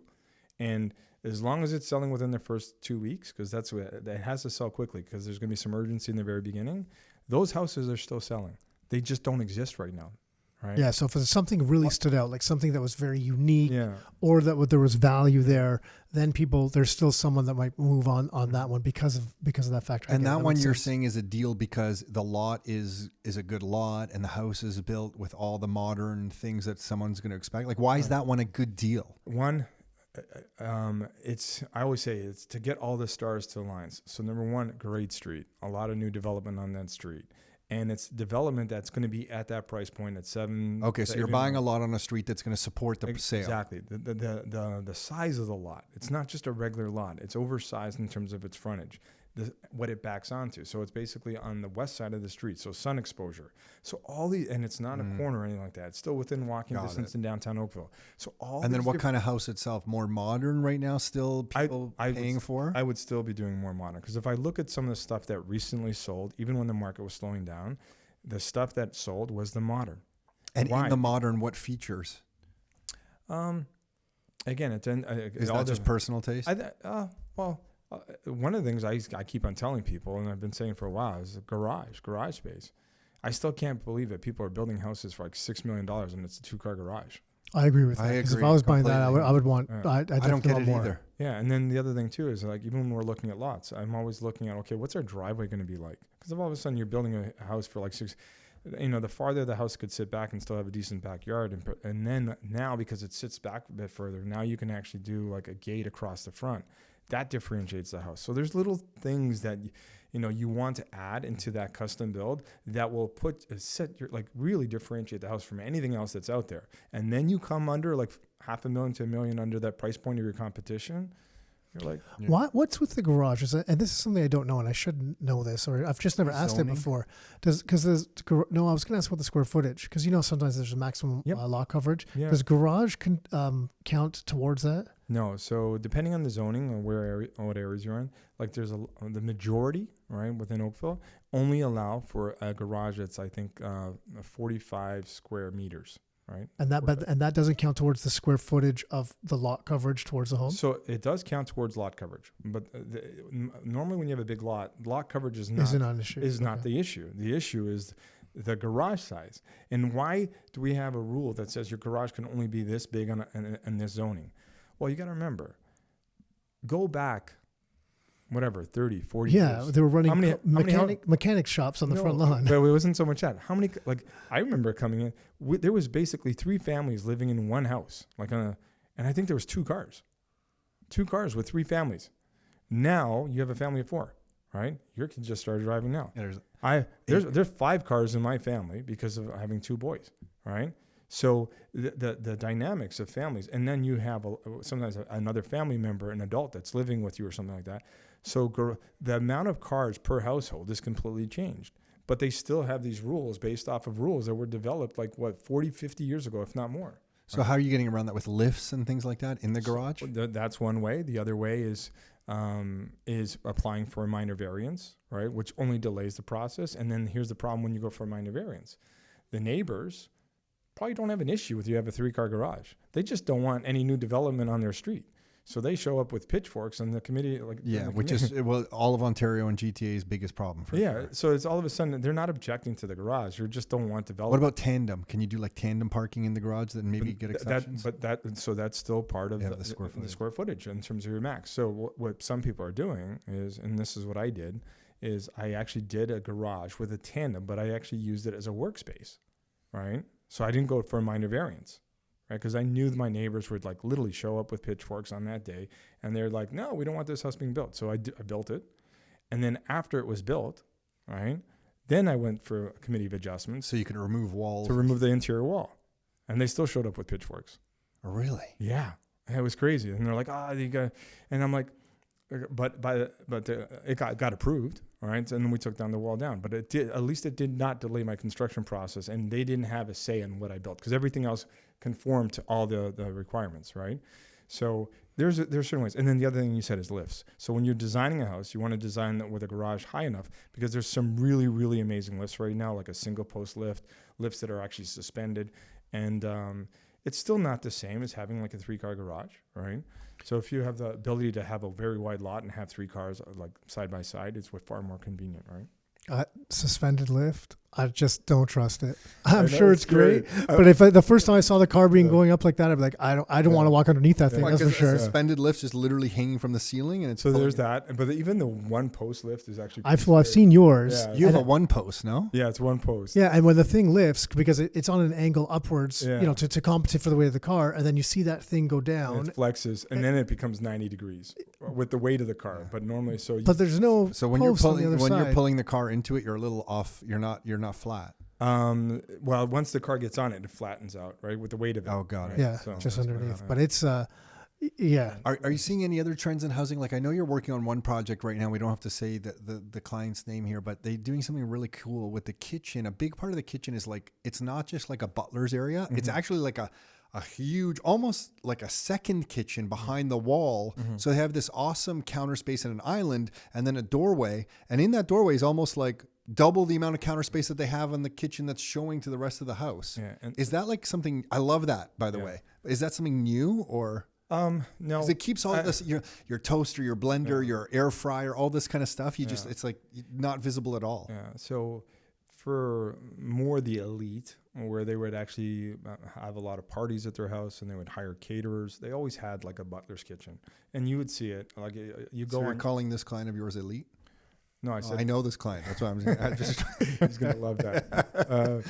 And as long as it's selling within the first 2 weeks, because that's what it has to sell quickly, because there's going to be some urgency in the very beginning. Those houses are still selling. They just don't exist right now. Right? Yeah. So if it's something really stood out, like something that was very unique, or that there was value there, then there's still someone that might move on that one because of that factor. And that one you're saying is a deal because the lot is a good lot, and the house is built with all the modern things that someone's going to expect. Like, why is that one a good deal? One, I always say it's to get all the stars to align. So number one, great street, a lot of new development on that street. And it's development that's going to be at that price point at 7. Okay, so you're buying a lot on a street that's going to support the sale. Exactly. The size of the lot. It's not just a regular lot. It's oversized in terms of its frontage, what it backs onto. So it's basically on the west side of the street. So sun exposure. So and it's not a corner or anything like that. It's still within walking distance in downtown Oakville. So and then what kind of house itself? More modern right now? Still people paying for? I would still be doing more modern, because if I look at some of the stuff that recently sold, even when the market was slowing down, the stuff that sold was the modern. And in the modern, what features? Again, is that just personal taste? One of the things I keep on telling people, and I've been saying for a while, is garage space. I still can't believe that people are building houses for like $6 million and it's a 2-car garage. I agree with that. I Because if agree I was buying that, completely. I would want. Yeah. I I definitely don't get want it more. either. Yeah, and then the other thing too is like even when we're looking at lots, I'm always looking at okay, what's our driveway going to be like? Because if all of a sudden you're building a house for like the farther the house could sit back and still have a decent backyard, and then now because it sits back a bit further, now you can actually do like a gate across the front. That differentiates the house. So there's little things that you want to add into that custom build that will really differentiate the house from anything else that's out there. And then you come under like $500,000 to $1 million under that price point of your competition. You're like, What's with the garage? And this is something I don't know, and I should know this, or I've just never asked it Zoning? before. I was going to ask about the square footage, because sometimes there's a maximum Yep. lot coverage. Yeah. Does garage count towards that? No, so depending on the zoning or what areas you're in, like there's the majority, right, within Oakville only allow for a garage that's I think 45 square meters, right? And that doesn't count towards the square footage of the lot coverage towards the home. So it does count towards lot coverage, but normally when you have a big lot coverage is Isn't an issue. not the issue. The issue is the garage size. And why do we have a rule that says your garage can only be this big on this zoning? Well, you got to remember, go back, 30, 40 years. They were running How many mechanic shops on the front lawn. But it wasn't so much that. How many, I remember coming in, there was basically 3 families living in one house, and I think there was 2 cars. 2 cars with 3 families. Now you have a family of 4, right? Your kids just started driving now. Yeah, There's 5 cars in my family because of having 2 boys, right? So the dynamics of families, and then you have sometimes another family member, an adult that's living with you or something like that. So the amount of cars per household is completely changed, but they still have these rules based off of rules that were developed 40, 50 years ago, if not more. So how are you getting around that with lifts and things like that in the garage? That's one way. The other way is applying for a minor variance, right? Which only delays the process. And then here's the problem when you go for a minor variance. The neighbors probably don't have an issue with you have a 3-car garage. They just don't want any new development on their street. So they show up with pitchforks and the committee. Is all of Ontario and GTA's biggest problem. Sure. So it's all of a sudden, they're not objecting to the garage. You just don't want development. What about tandem? Can you do tandem parking in the garage that maybe get exceptions? That's still part of the square footage in terms of your max. So what some people are doing is, and this is what I did, is I actually did a garage with a tandem, but I actually used it as a workspace, right? So I didn't go for a minor variance, right? Because I knew my neighbors would literally show up with pitchforks on that day, and they're like, "No, we don't want this house being built." So I built it, and then after it was built, right, then I went for a committee of adjustments. So you could remove walls. To remove the interior wall, and they still showed up with pitchforks. Really? Yeah, it was crazy, and they're like, you got," and I'm like, but it got approved, all right, and then we took down the wall down. But at least it did not delay my construction process, and they didn't have a say in what I built because everything else conformed to all the requirements, right? So there's certain ways. And then the other thing you said is lifts. So when you're designing a house, you want to design it with a garage high enough because there's some really, really amazing lifts right now, like a single post lifts that are actually suspended, and it's still not the same as having like a 3-car garage, right? So if you have the ability to have a very wide lot and have 3 cars side by side, it's far more convenient, right? Suspended lift. I just don't trust it. I'm sure it's great. but if the first time I saw the car being going up like that, I'd be like, I don't want to walk underneath that thing. That's for sure. Suspended lift is literally hanging from the ceiling, and it's so there's that. But even the 1-post lift is actually. I've seen yours. Yeah. You have a 1-post, no? Yeah, it's 1 post. Yeah, and when the thing lifts because it's on an angle upwards, Yeah. to compensate for the weight of the car, and then you see that thing go down. And it flexes, and then it becomes 90 degrees with the weight of the car. But normally, but there's no. So when you're pulling the car into it, you're a little off. You're not flat. Well, once the car gets on it, it flattens out, right, with the weight of it. Oh, got it. Yeah, So just that's underneath. what But it's yeah. Are you seeing any other trends in housing? Like I know you're working on one project right now. We don't have to say the client's name here, but they're doing something really cool with the kitchen. A big part of the kitchen is it's not just like a butler's area. Mm-hmm. It's actually like a huge, almost like a second kitchen behind the wall. Mm-hmm. So they have this awesome counter space and an island and then a doorway. And in that doorway is almost like double the amount of counter space that they have in the kitchen that's showing to the rest of the house. Yeah, is that like something, I love that, by the way. Is that something new or? No. Because it keeps all this, your toaster, your blender, your air fryer, all this kind of stuff. It's like not visible at all. Yeah. So for more the elite, where they would actually have a lot of parties at their house, and they would hire caterers. They always had like a butler's kitchen, and you would see it. Like you go. So you're calling this client of yours elite? No, I said I know this client. That's why I'm just. he's gonna love that.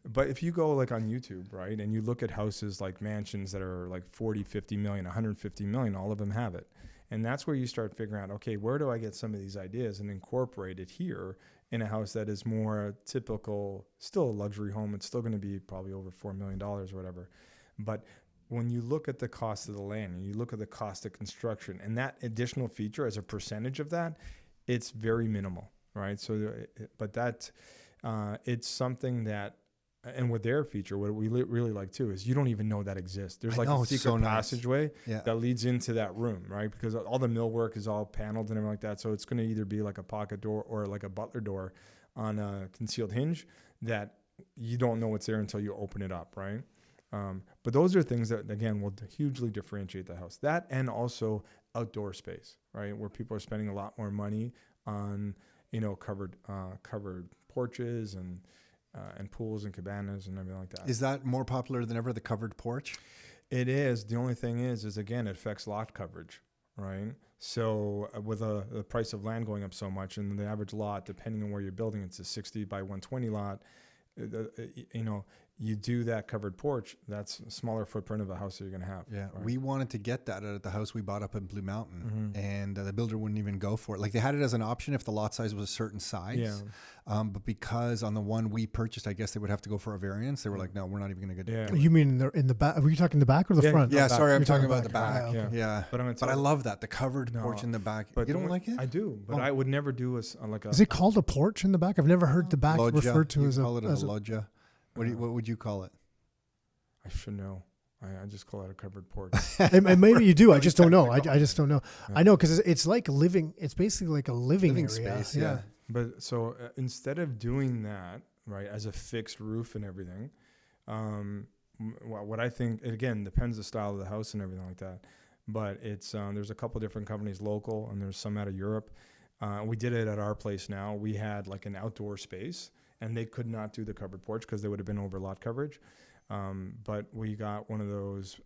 But if you go like on YouTube, right, and you look at houses like mansions that are like 40, 50 million, 150 million, all of them have it. And that's where you start figuring out, okay, where do I get some of these ideas and incorporate it here in a house that is more typical, still a luxury home. It's still going to be probably over $4 million or whatever. But when you look at the cost of the land and you look at the cost of construction and that additional feature as a percentage of that, it's very minimal, right? So, but that, it's something that, and with their feature, what we really like too is you don't even know that exists. There's like a secret passageway that leads into that room, right? Because all the millwork is all paneled and everything like that. So it's going to either be like a pocket door or like a butler door on a concealed hinge that you don't know what's there until you open it up, right? But those are things that, again, will hugely differentiate the house. That and also outdoor space, right? Where people are spending a lot more money on, covered porches and pools and cabanas and everything like that. Is that more popular than ever, the covered porch? It is. The only thing is again, it affects lot coverage, right? So with the price of land going up so much, and the average lot, depending on where you're building, it's a 60 by 120 lot. You do that covered porch, that's a smaller footprint of a house that you're going to have. Yeah, right? we wanted to get that at the house we bought up in Blue Mountain, and the builder wouldn't even go for it. Like they had it as an option if the lot size was a certain size, but because on the one we purchased, I guess they would have to go for a variance. They were like, no, we're not even going to get it. You mean in the back? Were you talking the back or the front? Yeah, sorry, I'm You're talking about the back. Okay. Yeah. But I love that, the covered porch in the back. But you don't like it? I do, but I would never do like a... Is it called a porch in the back? I've never heard the back loggia. referred to as a... call it a loggia. What would you call it? I should know. I just call it a covered porch. And maybe you do. I just don't know. I just don't know. Yeah. I know because it's like living. It's basically like a living area. Space. Yeah. But so instead of doing that, right, as a fixed roof and everything, what I think, again, depends the style of the house and everything like that. But it's there's a couple different companies local, and there's some out of Europe. We did it at our place now. We had like an outdoor space, and they could not do the covered porch because they would have been over lot coverage. But we got one of those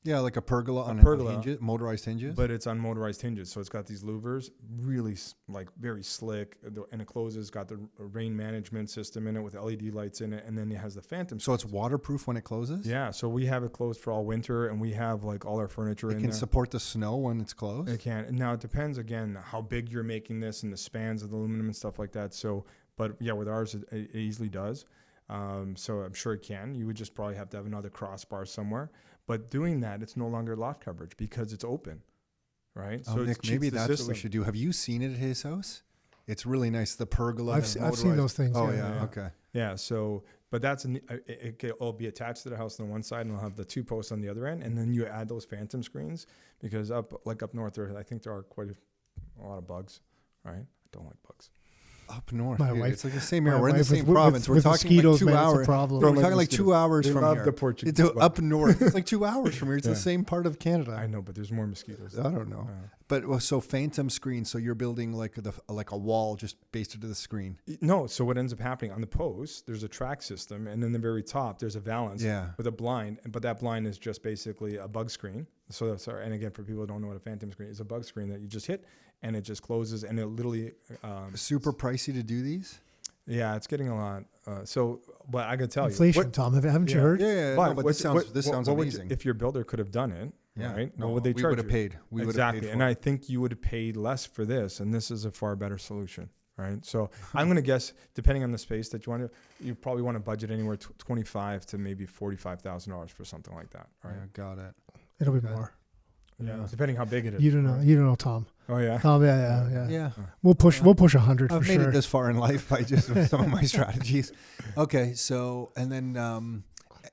like a pergola on hinges, motorized hinges. But it's on motorized hinges, so it's got these louvers, really like very slick, and it closes. Got the rain management system in it with LED lights in it, and then it has the phantom. So it's waterproof when it closes. Yeah, so we have it closed for all winter, and we have like all our furniture in there. It can support the snow when it's closed. It can. Now it depends again how big you're making this and the spans of the aluminum and stuff like that. So, but yeah, with ours it easily does. So I'm sure it can. You would just probably have to have another crossbar somewhere. But doing that, it's no longer lot coverage because it's open, right? So Nick, maybe that's what we should do. Have you seen it at his house? It's really nice. The pergola. I've seen those things. Oh yeah. Okay. Yeah. So, but it'll be attached to the house on one side, and it'll have the two posts on the other end, and then you add those phantom screens because up north there, I think there are quite a lot of bugs. Right? I don't like bugs. Up north, dude, it's like the same area. We're in the same province. We're talking like 2 hours. We're talking like 2 hours from here. The Portuguese. It's up north. It's like 2 hours from here. It's the same part of Canada. I know, but there's more mosquitoes. I don't know. But so phantom screen. So you're building like a wall just based into the screen. No. So what ends up happening on the post? There's a track system, and in the very top there's a valance with a blind. But that blind is just basically a bug screen. So that's and again for people who don't know what a phantom screen is, a bug screen that you just hit and it just closes, and it literally super pricey to do these. Yeah, it's getting a lot. But I could tell inflation, Tom. Haven't you heard? Yeah. But this sounds amazing. If your builder could have done it, right? No, what would they charge? We would have paid. We would have paid for and I think you would have paid less for this, and this is a far better solution, right? So I'm going to guess, depending on the space that you want to, you probably want to budget anywhere $25,000 to maybe $45,000 for something like that, right? Yeah, got it. It'll be more. Yeah, depending how big it is. You don't know. You don't know, Tom. Oh yeah. Tom, yeah. We'll push 100 for I've sure. made it this far in life by just some of my strategies. Okay, so and then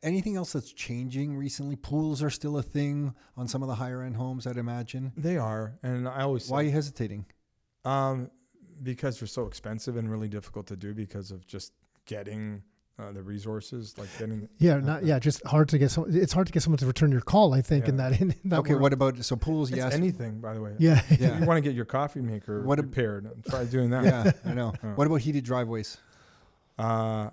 anything else that's changing recently? Pools are still a thing on some of the higher end homes, I'd imagine. They are, and I always. Why are you hesitating? Because they're so expensive and really difficult to do because of just getting the resources, like getting. Just hard to get it's hard to get someone to return your call, I think, in that okay, world. What about pools? It's yes. anything, by the way. Yeah. You want to get your coffee maker repaired. Try doing that. Yeah, I know. What about heated driveways? I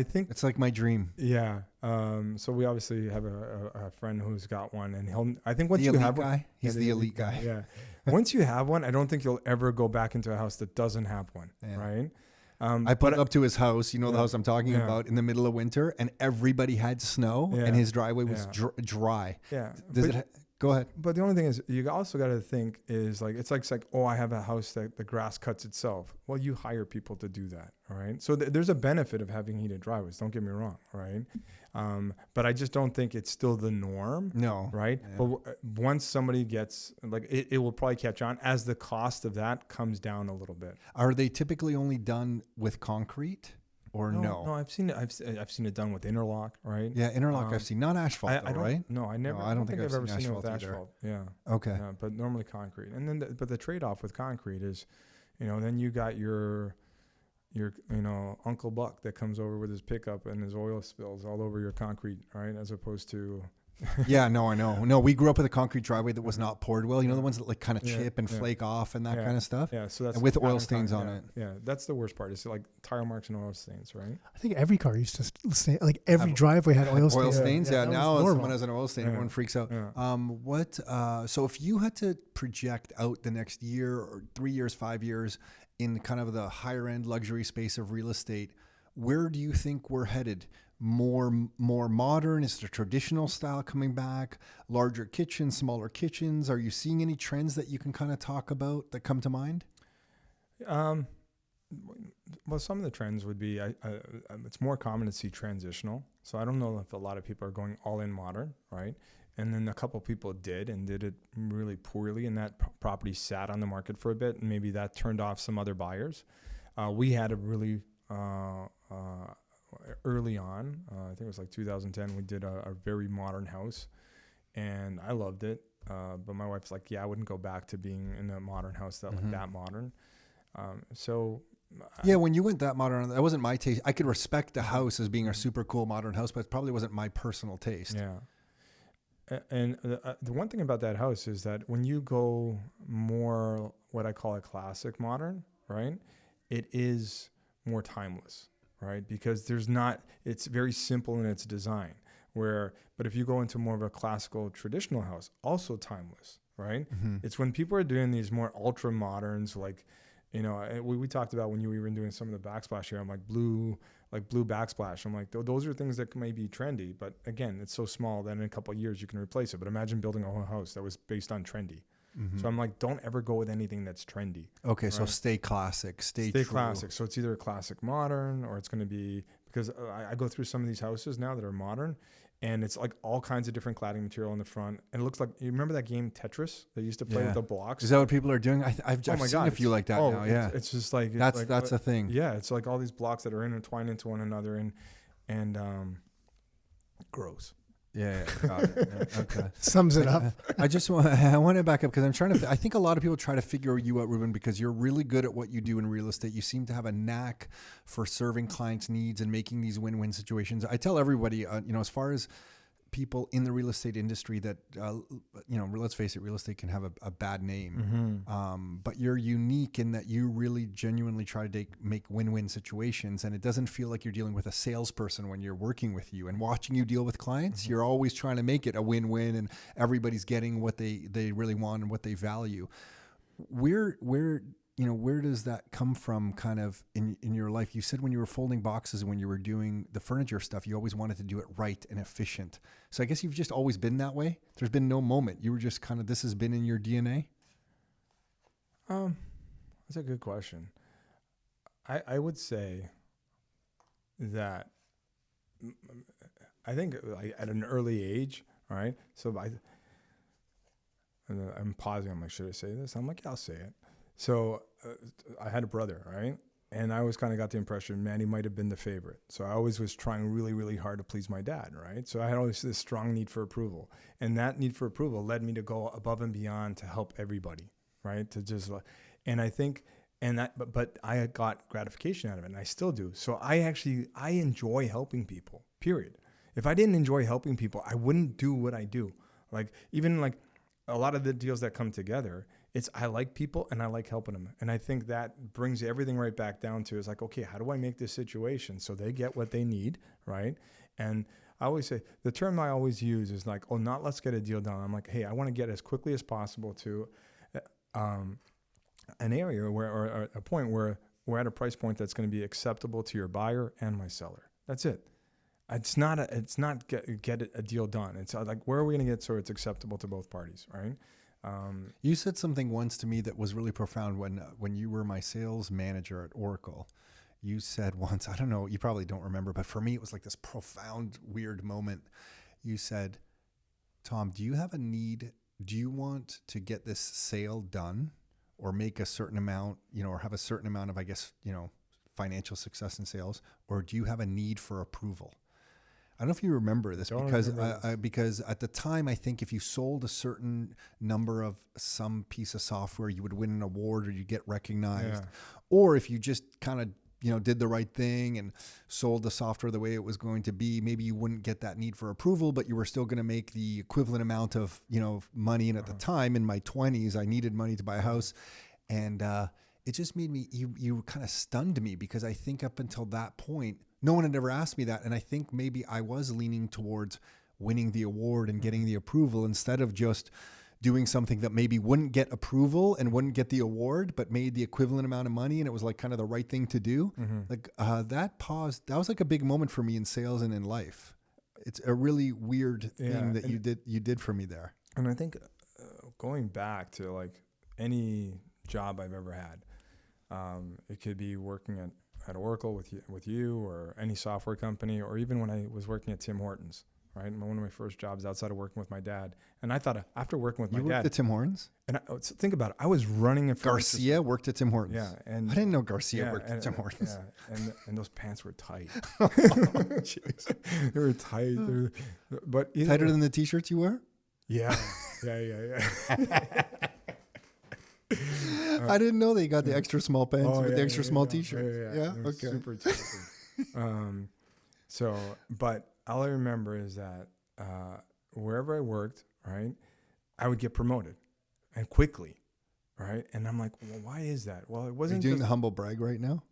think It's like my dream. yeah. So we obviously have a friend who's got one, and I think once The you elite have guy. one, He's the elite guy. Yeah. Once you have one, I don't think you'll ever go back into a house that doesn't have one. Yeah. Right. I pulled up to his house, the Yeah. house I'm talking Yeah. about, in the middle of winter, and everybody had snow, Yeah. and his driveway was Yeah. dry. Yeah. Go ahead. But the only thing is, you also got to think is like, it's like, oh, I have a house that the grass cuts itself. Well, you hire people to do that. All right. So there's a benefit of having heated driveways. Don't get me wrong. Right. But I just don't think it's still the norm. No. Right. Yeah. But once somebody gets like, it will probably catch on as the cost of that comes down a little bit. Are they typically only done with concrete or no? No, I've seen it. I've seen it done with interlock. Right. Yeah, interlock I've seen, not asphalt, I don't, right? No, I never. I don't think I've I've ever seen seen it with asphalt either. asphalt. Yeah. Okay. Yeah, but normally concrete. And then, but the trade-off with concrete is, then you got your Uncle Buck that comes over with his pickup and his oil spills all over your concrete, right? As opposed to. Yeah, no, I know. No, we grew up with a concrete driveway that was not poured well. The ones that like kind of Yeah, chip and yeah. flake off and that Yeah. kind of stuff. Yeah, so that's And with oil pattern stains on concrete. it. Yeah, that's the worst part. It's like tire marks and oil stains, right? I think every car used to say, like every Have driveway had oil stains. Oil stains, yeah. that was Now if normal. someone has an oil stain, Yeah. everyone freaks out. Yeah. So if you had to project out the next year or 3 years, 5 years in kind of the higher end luxury space of real estate, where do you think we're headed? More modern? Is the traditional style coming back? Larger kitchens, smaller kitchens? Are you seeing any trends that you can kind of talk about that come to mind? Well, some of the trends would be, it's more common to see transitional. So I don't know if a lot of people are going all in modern, right? And then a couple people did it really poorly, and that property sat on the market for a bit, and maybe that turned off some other buyers. We had a really early on, I think it was like 2010, we did a very modern house, and I loved it. But my wife's like, yeah, I wouldn't go back to being in a modern house like that modern. Yeah, when you went that modern, that wasn't my taste. I could respect the house as being a super cool modern house, but it probably wasn't my personal taste. Yeah. And the one thing about that house is that when you go more what I call a classic modern, right, it is more timeless, right? Because it's very simple in its design. But if you go into more of a classical traditional house, also timeless, right? It's when people are doing these more ultra moderns, like, we talked about when you were even doing some of the backsplash here. I'm like blue backsplash. I'm like, those are things that may be trendy, but again, it's so small that in a couple of years you can replace it. But imagine building a whole house that was based on trendy. So I'm like, don't ever go with anything that's trendy. Okay, right? so stay classic, stay Stay true. classic. So it's either a classic modern, or it's going to be, because I go through some of these houses now that are modern, and it's like all kinds of different cladding material in the front. And it looks like, you remember that game Tetris that you used to play with the blocks? Is that what people are doing? I've seen a few like that now. Yeah, It's just like, that's a thing. Yeah, it's like all these blocks that are intertwined into one another, and gross. Yeah, got it. Yeah, okay. Sums it up. I want to back up because I'm trying to. I think a lot of people try to figure you out, Ruben, because you're really good at what you do in real estate. You seem to have a knack for serving clients' needs and making these win-win situations. I tell everybody, as far as people in the real estate industry that, let's face it, real estate can have a bad name. But you're unique in that you really genuinely try to make win-win situations. And it doesn't feel like you're dealing with a salesperson when you're working with you and watching you deal with clients. You're always trying to make it a win-win and everybody's getting what they really want and what they value. Where does that come from kind of in your life? You said when you were folding boxes and when you were doing the furniture stuff, you always wanted to do it right and efficient. So I guess you've just always been that way. There's been no moment. You were just kind of, this has been in your DNA. That's a good question. I would say that I think at an early age, all right? So I'm pausing. I'm like, should I say this? I'm like, yeah, I'll say it. So I had a brother, right? And I always kind of got the impression, man, he might have been the favorite. So I always was trying really, really hard to please my dad, right? So I had always this strong need for approval. And that need for approval led me to go above and beyond to help everybody, right? To just, and I think, but I got gratification out of it, and I still do. So I enjoy helping people, period. If I didn't enjoy helping people, I wouldn't do what I do. Like, even like a lot of the deals that come together, I like people and I like helping them. And I think that brings everything right back down to is like, okay, how do I make this situation so they get what they need, right? And I always say, the term I always use is like, oh, not let's get a deal done. I'm like, hey, I want to get as quickly as possible to an area or a point where we're at a price point that's going to be acceptable to your buyer and my seller. That's it. It's not get a deal done. It's like, where are we going to get so it's acceptable to both parties, right? You said something once to me that was really profound when you were my sales manager at Oracle. You said once, I don't know, you probably don't remember, but for me, it was like this profound, weird moment. You said, Tom, do you have a need? Do you want to get this sale done or make a certain amount, or have a certain amount of, I guess, financial success in sales, or do you have a need for approval? I don't know if you remember this because at the time, I think if you sold a certain number of some piece of software, you would win an award or you get recognized. Yeah. Or if you just kind of, did the right thing and sold the software the way it was going to be, maybe you wouldn't get that need for approval, but you were still going to make the equivalent amount of, money. And at the time in my 20s, I needed money to buy a house. And it just made me, you kind of stunned me because I think up until that point, no one had ever asked me that. And I think maybe I was leaning towards winning the award and getting the approval instead of just doing something that maybe wouldn't get approval and wouldn't get the award, but made the equivalent amount of money. And it was like kind of the right thing to do. Mm-hmm. Like that was like a big moment for me in sales and in life. It's a really weird thing that you did for me there. And I think going back to like any job I've ever had, it could be working at Oracle with you or any software company, or even when I was working at Tim Hortons, right? One of my first jobs outside of working with my dad. And I thought after working with my dad. You worked at Tim Hortons? And think about it. I was running Garcia worked at Tim Hortons. Yeah. And I didn't know Garcia worked at Tim Hortons. Yeah. And those pants were tight. They were tight. But tighter than the t-shirts you wear? Yeah. I didn't know they got the extra small pants with the extra small t-shirts. Yeah. Okay. Super tight. But all I remember is that wherever I worked, right, I would get promoted and quickly, right? And I'm like, well, why is that? Well, it wasn't. Are you doing the humble brag right now?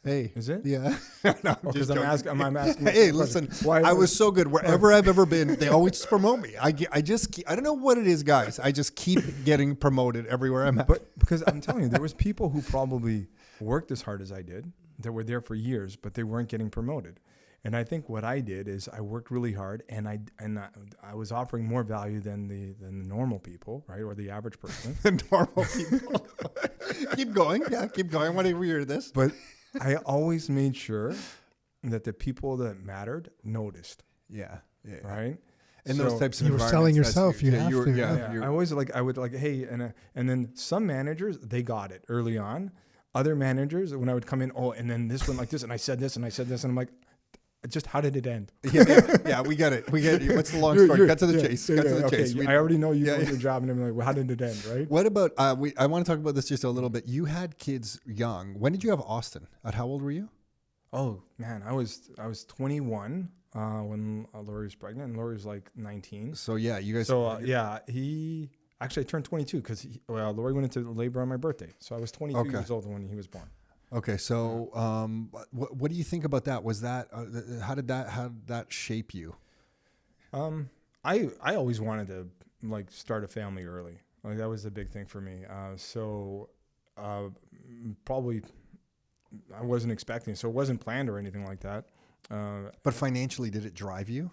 Hey. Is it? Yeah. No, because I'm asking. Hey, listen, I was so good. Wherever I've ever been, they always promote me. I don't know what it is, guys. I just keep getting promoted everywhere I'm at. But because I'm telling you, there was people who probably worked as hard as I did that were there for years, but they weren't getting promoted. And I think what I did is I worked really hard, and I was offering more value than the normal people, right, or the average person. The normal people. Keep going. Yeah, keep going. I want to hear this. But I always made sure that the people that mattered noticed. Yeah. Right. In those types of you were selling yourself. You have to. Yeah. I always I would hey, and then some managers, they got it early on. Other managers, when I would come in, and then this one like this, and I said this, and I'm like, just how did it end? Yeah, we get it. What's the long story? Cut to the chase. Cut to the chase. I already know you did your job, and I'm like, well, how did it end, right? What about, I want to talk about this just a little bit. You had kids young. When did you have Austin? At how old were you? Oh, man, I was 21 when Lori was pregnant, and Lori was like 19. So, yeah, you guys. So, he actually I turned 22 because Lori went into labor on my birthday. So I was 22 years old when he was born. Okay, so what do you think about that? Was that how did that shape you? I always wanted to like start a family early. Like that was the big thing for me. Probably I wasn't expecting, so it wasn't planned or anything like that. But financially, did it drive you?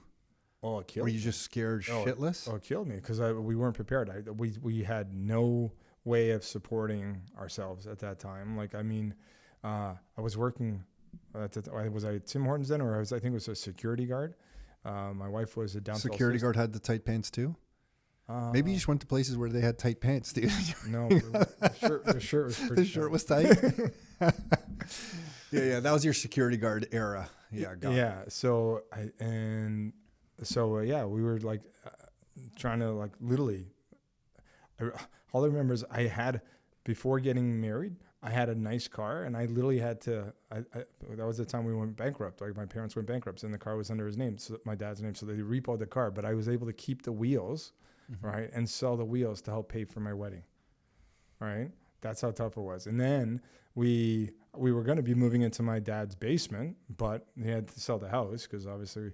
Oh, it killed. Were you just scared shitless? Oh, it killed me because we weren't prepared. We had no way of supporting ourselves at that time. Like I mean. I was working was I at Tim Hortons then, or I think it was a security guard. My wife was a downtown security guard had the tight pants too. Maybe you just went to places where they had tight pants, dude. No, the shirt was pretty. The shirt was tight. Yeah, that was your security guard era. Yeah, So we were like trying to like literally. All I remember is I had before getting married. I had a nice car, and I literally had to. That was the time we went bankrupt. Like my parents went bankrupt, and the car was under his name, so my dad's name. So they repoed the car, but I was able to keep the wheels, right, and sell the wheels to help pay for my wedding. right? That's how tough it was. And then we were going to be moving into my dad's basement, but he had to sell the house because obviously,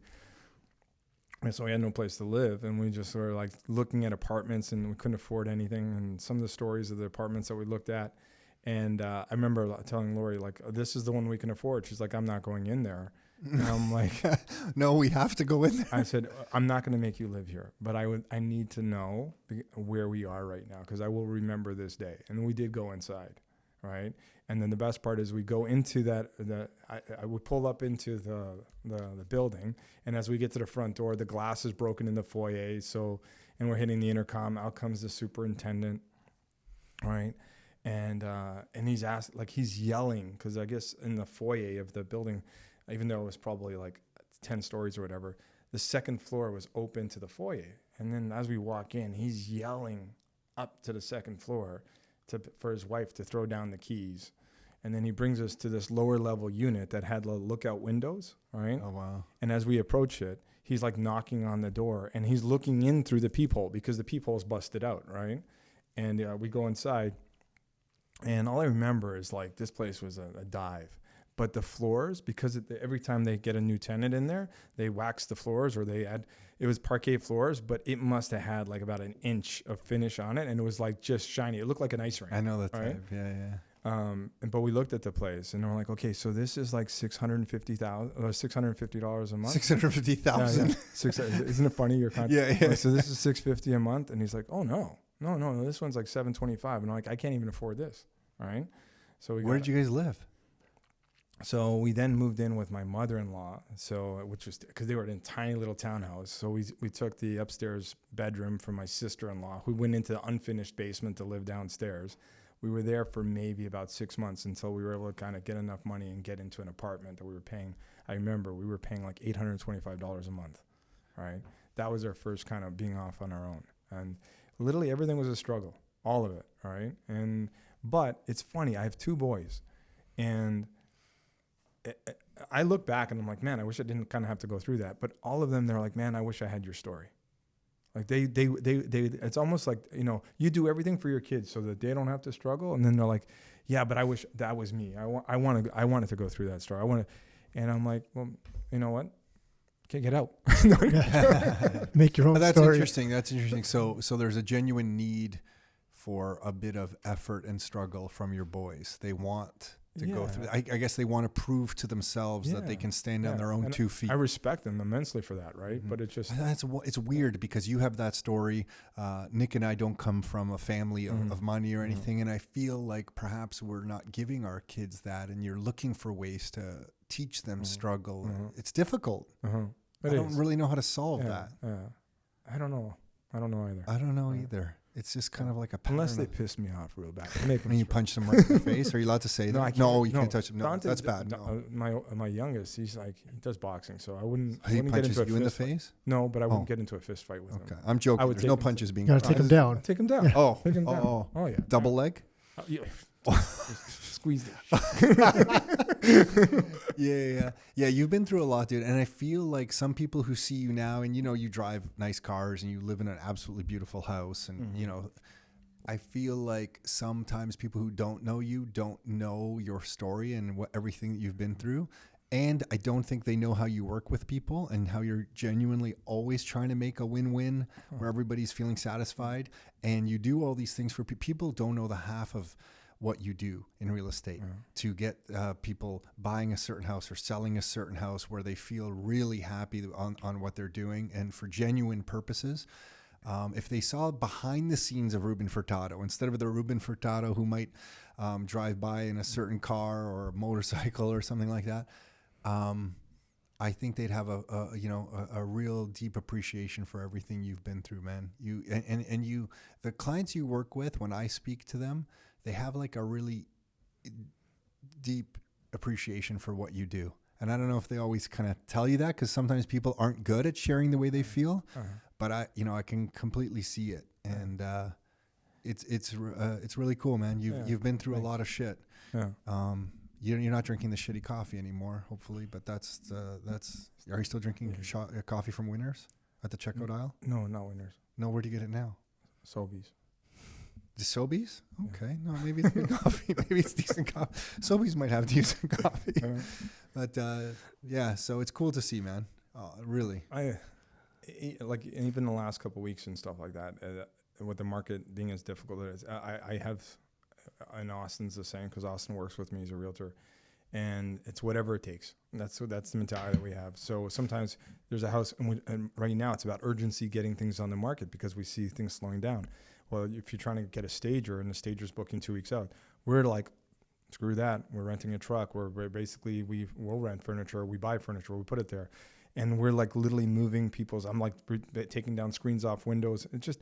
so we had no place to live. And we just were like looking at apartments and we couldn't afford anything. And some of the stories of the apartments that we looked at. And I remember telling Lori, like, this is the one we can afford. She's like, I'm not going in there. And I'm like, no, we have to go in there. I said, I'm not going to make you live here, but I need to know where we are right now because I will remember this day. And we did go inside, right? And then the best part is we go into I would pull up into the building, and as we get to the front door, the glass is broken in the foyer. So, and we're hitting the intercom. Out comes the superintendent, right? And he's yelling because I guess in the foyer of the building, even though it was probably like 10 stories or whatever, the second floor was open to the foyer. And then as we walk in, he's yelling up to the second floor for his wife to throw down the keys. And then he brings us to this lower level unit that had lookout windows, right? Oh, wow. And as we approach it, he's like knocking on the door and he's looking in through the peephole because the peephole is busted out, right? And we go inside. And all I remember is like this place was a dive. But the floors, because every time they get a new tenant in there, they wax the floors or it was parquet floors, but it must have had like about an inch of finish on it. And it was like just shiny. It looked like an ice rink. I know that right? type. Yeah. But we looked at the place and we're like, okay, so this is like $650 a month. 650,000. Yeah. Isn't it funny? Your contract? Yeah. Like, so this is $650 a month. And he's like, oh no, this one's like $725. And I'm like, I can't even afford this. All right. So Where did you guys live? So we then moved in with my mother-in-law, which was because they were in a tiny little townhouse. So we took the upstairs bedroom from my sister-in-law, who went into the unfinished basement to live downstairs. We were there for maybe about 6 months until we were able to kind of get enough money and get into an apartment that we were paying. I remember we were paying like $825 a month, right? That was our first kind of being off on our own. And literally everything was a struggle, all of it, all right? But it's funny, I have 2 boys, and I look back and I'm like, man, I wish I didn't kind of have to go through that. But all of them, they're like, man, I wish I had your story. Like they it's almost like, you do everything for your kids so that they don't have to struggle. And then they're like, yeah, but I wish that was me. I wanted to go through that story. And I'm like, well, you know what? Okay, get out. Make your own That's story. interesting. That's interesting. So there's a genuine need for a bit of effort and struggle from your boys. They want to go through. I guess they want to prove to themselves that they can stand on their own 2 feet. I respect them immensely for that, right? Mm-hmm. But it's weird because you have that story. Nick and I don't come from a family of money or anything, and I feel like perhaps we're not giving our kids that, and you're looking for ways to teach them struggle. It's difficult. I don't really know how to solve that. I don't know either. I don't know either. It's just kind of like a pattern. Unless they piss me off real bad. And you punch them right in the face? Are you allowed to say that? No, you can't touch them. No, Dante, that's bad. No. My youngest, he does boxing, so I wouldn't He get punches into a you in the fist fight. face? No, but I wouldn't get into a fist fight with him. Okay, I'm joking. There's no punches being. You gotta take him down. Take him down. Yeah. Oh, take him down. Oh yeah. Double leg? Yeah. Squeeze it. Yeah. You've been through a lot, dude. And I feel like some people who see you now, and you drive nice cars and you live in an absolutely beautiful house, and I feel like sometimes people who don't know you don't know your story and everything that you've been through. And I don't think they know how you work with people and how you're genuinely always trying to make a win-win where everybody's feeling satisfied. And you do all these things for people. Don't know the half of what you do in real estate to get people buying a certain house or selling a certain house where they feel really happy on what they're doing and for genuine purposes. If they saw behind the scenes of Ruben Furtado, instead of the Ruben Furtado who might drive by in a certain car or a motorcycle or something like that, I think they'd have a real deep appreciation for everything you've been through, man. The clients you work with, when I speak to them, they have like a really deep appreciation for what you do. And I don't know if they always kind of tell you that, because sometimes people aren't good at sharing the way they feel. But I can completely see it, and it's really cool, man. You've been through a lot of shit. Yeah. You're not drinking the shitty coffee anymore, hopefully. But that's. Are you still drinking coffee from Winners at the checkout aisle? No, not Winners. No, where do you get it now? Sobeys. The Sobeys? Okay. No, maybe it's good coffee. Maybe it's decent coffee. Sobeys might have decent coffee. But yeah, so it's cool to see, man. Really. Like even the last couple of weeks and stuff like that, with the market being as difficult as it is, I have, and Austin's the same because Austin works with me as a realtor, and it's whatever it takes. That's the mentality that we have. So sometimes there's a house, and right now it's about urgency getting things on the market because we see things slowing down. Well, if you're trying to get a stager and the stager's booking 2 weeks out, we're like, screw that. We're renting a truck. We're basically, we'll rent furniture. We buy furniture. We put it there. And we're like literally moving I'm like taking down screens off windows. It's just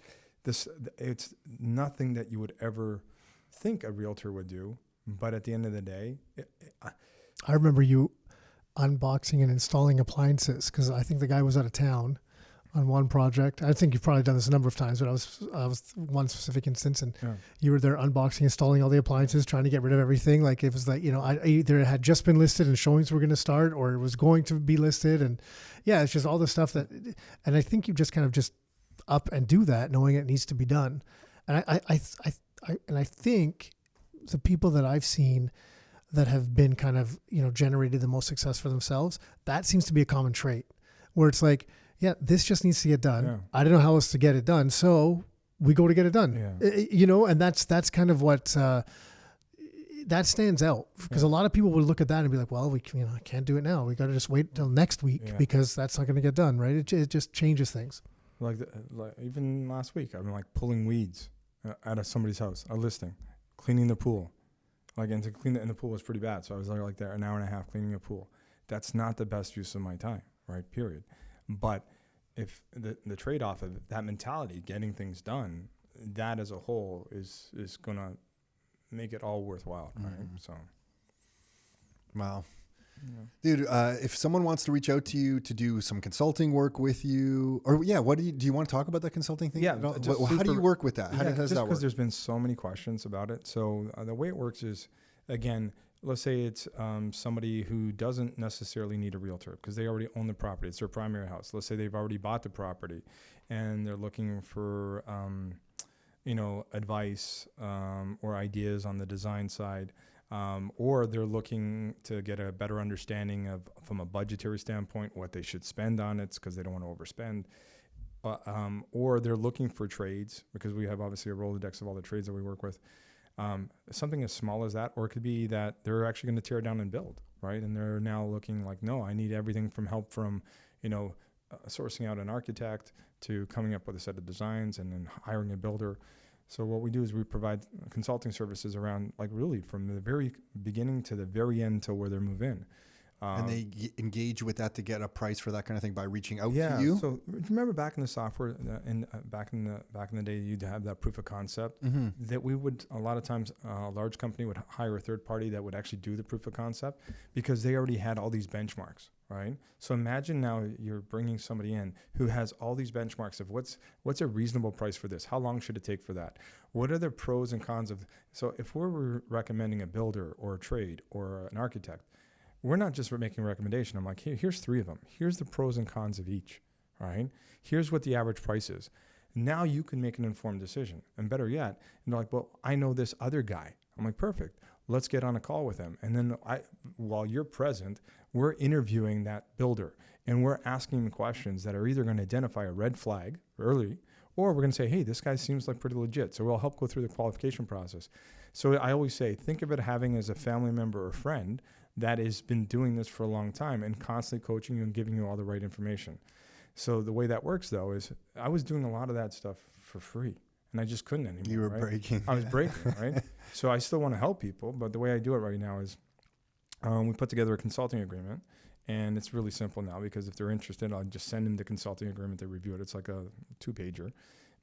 it's nothing that you would ever think a realtor would do. But at the end of the day, I remember you unboxing and installing appliances because I think the guy was out of town on one project. I think you've probably done this a number of times, but I was one specific instance, and you were there unboxing, installing all the appliances, trying to get rid of everything. Like it was like, either it had just been listed and showings were going to start, or it was going to be listed, and yeah, it's just all the stuff that. And I think you just kind of just up and do that, knowing it needs to be done. And I think the people that I've seen that have been kind of generated the most success for themselves, that seems to be a common trait, where it's like, yeah, this just needs to get done. Yeah. I don't know how else to get it done, so we go to get it done. Yeah. And that's kind of what that stands out, because a lot of people would look at that and be like, well, I can't do it now. We got to just wait till next week because that's not going to get done, right? It just changes things. Like even last week, I've been like pulling weeds out of somebody's house, a listing, cleaning the pool, and to clean it, and the pool was pretty bad, so I was like there an hour and a half cleaning a pool. That's not the best use of my time, right? Period. But if the trade-off of that mentality, getting things done, that as a whole is going to make it all worthwhile, right? So, wow. Yeah. Dude, if someone wants to reach out to you to do some consulting work with you, or what do you want to talk about that consulting thing? Yeah. How do you work with that? How does that work? Because there's been so many questions about it. So the way it works is, again, let's say it's somebody who doesn't necessarily need a realtor because they already own the property. It's their primary house. Let's say they've already bought the property and they're looking for, advice or ideas on the design side, or they're looking to get a better understanding of, from a budgetary standpoint, what they should spend on it because they don't want to overspend. Or they're looking for trades because we have obviously a Rolodex of all the trades that we work with. Something as small as that, or it could be that they're actually going to tear down and build, right? And they're now looking like, no, I need everything from help from, sourcing out an architect to coming up with a set of designs and then hiring a builder. So what we do is we provide consulting services around, like, really from the very beginning to the very end till where they move in. And they engage with that to get a price for that kind of thing by reaching out to you. So remember back in the software, back in the day, you'd have that proof of concept that we would, a lot of times a large company would hire a third party that would actually do the proof of concept because they already had all these benchmarks, right? So imagine now you're bringing somebody in who has all these benchmarks of what's a reasonable price for this? How long should it take for that? What are the pros and cons of? So if we're recommending a builder or a trade or an architect, we're not just making a recommendation. I'm like, here's 3 of them. Here's the pros and cons of each, right? Here's what the average price is. Now you can make an informed decision. And better yet, they're like, well, I know this other guy. I'm like, perfect. Let's get on a call with him. And then while you're present, we're interviewing that builder. And we're asking him questions that are either going to identify a red flag early, or we're going to say, hey, this guy seems like pretty legit. So we'll help go through the qualification process. So I always say, think of it having as a family member or friend that has been doing this for a long time and constantly coaching you and giving you all the right information. So the way that works, though, is I was doing a lot of that stuff for free, and I just couldn't anymore. You were breaking. I was breaking, right? So I still want to help people, but the way I do it right now is we put together a consulting agreement, and it's really simple now because if they're interested, I'll just send them the consulting agreement. They review it. It's like a 2-pager.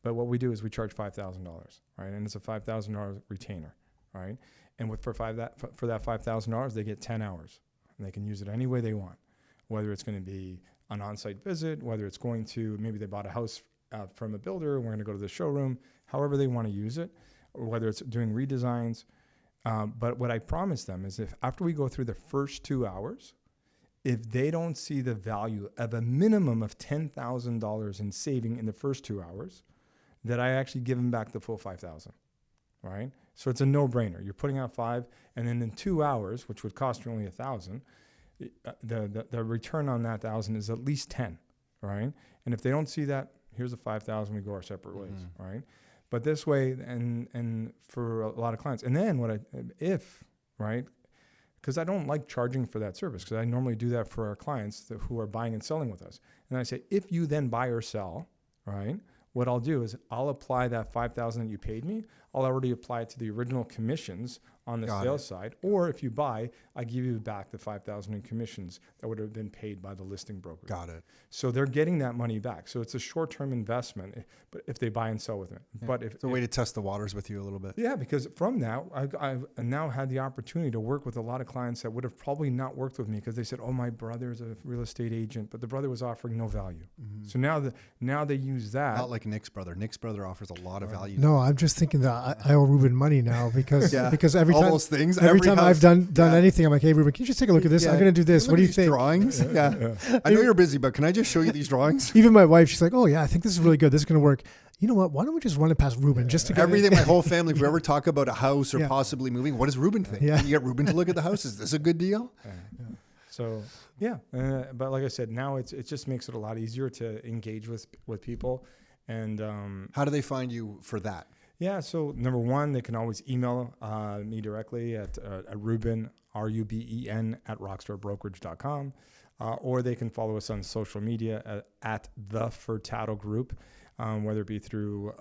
But what we do is we charge $5,000, right? And it's a $5,000 retainer, right? And for that $5,000, they get 10 hours, and they can use it any way they want, whether it's going to be an on-site visit, whether it's going to, maybe they bought a house from a builder and we're going to go to the showroom, however they want to use it, or whether it's doing redesigns. But what I promise them is if after we go through the first 2 hours, if they don't see the value of a minimum of $10,000 in saving in the first 2 hours, that I actually give them back the full $5,000. right? So it's a no-brainer. You're putting out 5, and then in 2 hours, which would cost you only 1,000, the return on that 1,000 is at least 10, right? And if they don't see that, here's the 5,000. We go our separate ways, right? But this way, and for a lot of clients, and then right? Because I don't like charging for that service, because I normally do that for our clients who are buying and selling with us. And I say, if you then buy or sell, right? What I'll do is I'll apply that 5,000 that you paid me. I'll already apply it to the original commissions on the sales side. Or if you buy, I give you back the 5,000 in commissions that would have been paid by the listing broker. Got it. So they're getting that money back. So it's a short-term investment, but if they buy and sell with me. Yeah. But if it's a way to test the waters with you a little bit. Yeah, because from that, I've now had the opportunity to work with a lot of clients that would have probably not worked with me because they said, "Oh, my brother's a real estate agent," but the brother was offering no value. So now they use that. Not like Nick's brother. Nick's brother offers a lot of value. No, I'm just thinking that I owe Ruben money now because every all time those things. every time I've done anything, I'm like, "Hey, Ruben, can you just take a look at this? I'm going to do this. What do you think?" Drawings. Yeah. I know you're busy, but can I just show you these drawings? Even my wife, she's like, "Oh yeah, I think this is really good. This is going to work." You know what? Why don't we just run it past Ruben just to get everything? My whole family, if we ever talk about a house or possibly moving, what does Ruben think? Yeah. You get Ruben to look at the house. Is this a good deal? So but like I said, now it just makes it a lot easier to engage with people. And how do they find you for that? Yeah, so number one, they can always email me directly at Ruben, RUBEN, at rockstarbrokerage.com. Or they can follow us on social media at the Furtado Group, whether it be through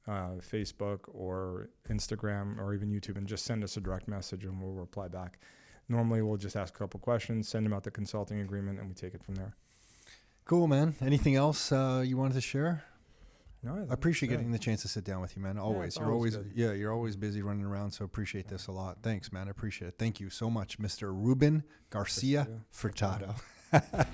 Facebook or Instagram or even YouTube, and just send us a direct message and we'll reply back. Normally, we'll just ask a couple questions, send them out the consulting agreement, and we take it from there. Cool, man. Anything else you wanted to share? No, I appreciate getting the chance to sit down with you, man. Always. You're always busy running around, so appreciate this a lot. Thanks, man. I appreciate it. Thank you so much, Mr. Ruben Garcia Furtado.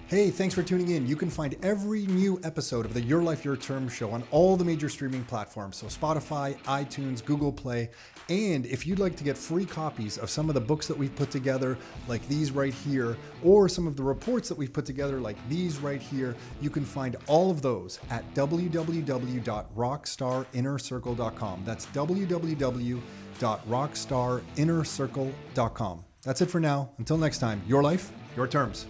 Hey, thanks for tuning in. You can find every new episode of the Your Life, Your Term show on all the major streaming platforms. So Spotify, iTunes, Google Play. And if you'd like to get free copies of some of the books that we've put together, like these right here, or some of the reports that we've put together, like these right here, you can find all of those at www.rockstarinnercircle.com. That's www.rockstarinnercircle.com. That's it for now. Until next time, your life, your terms.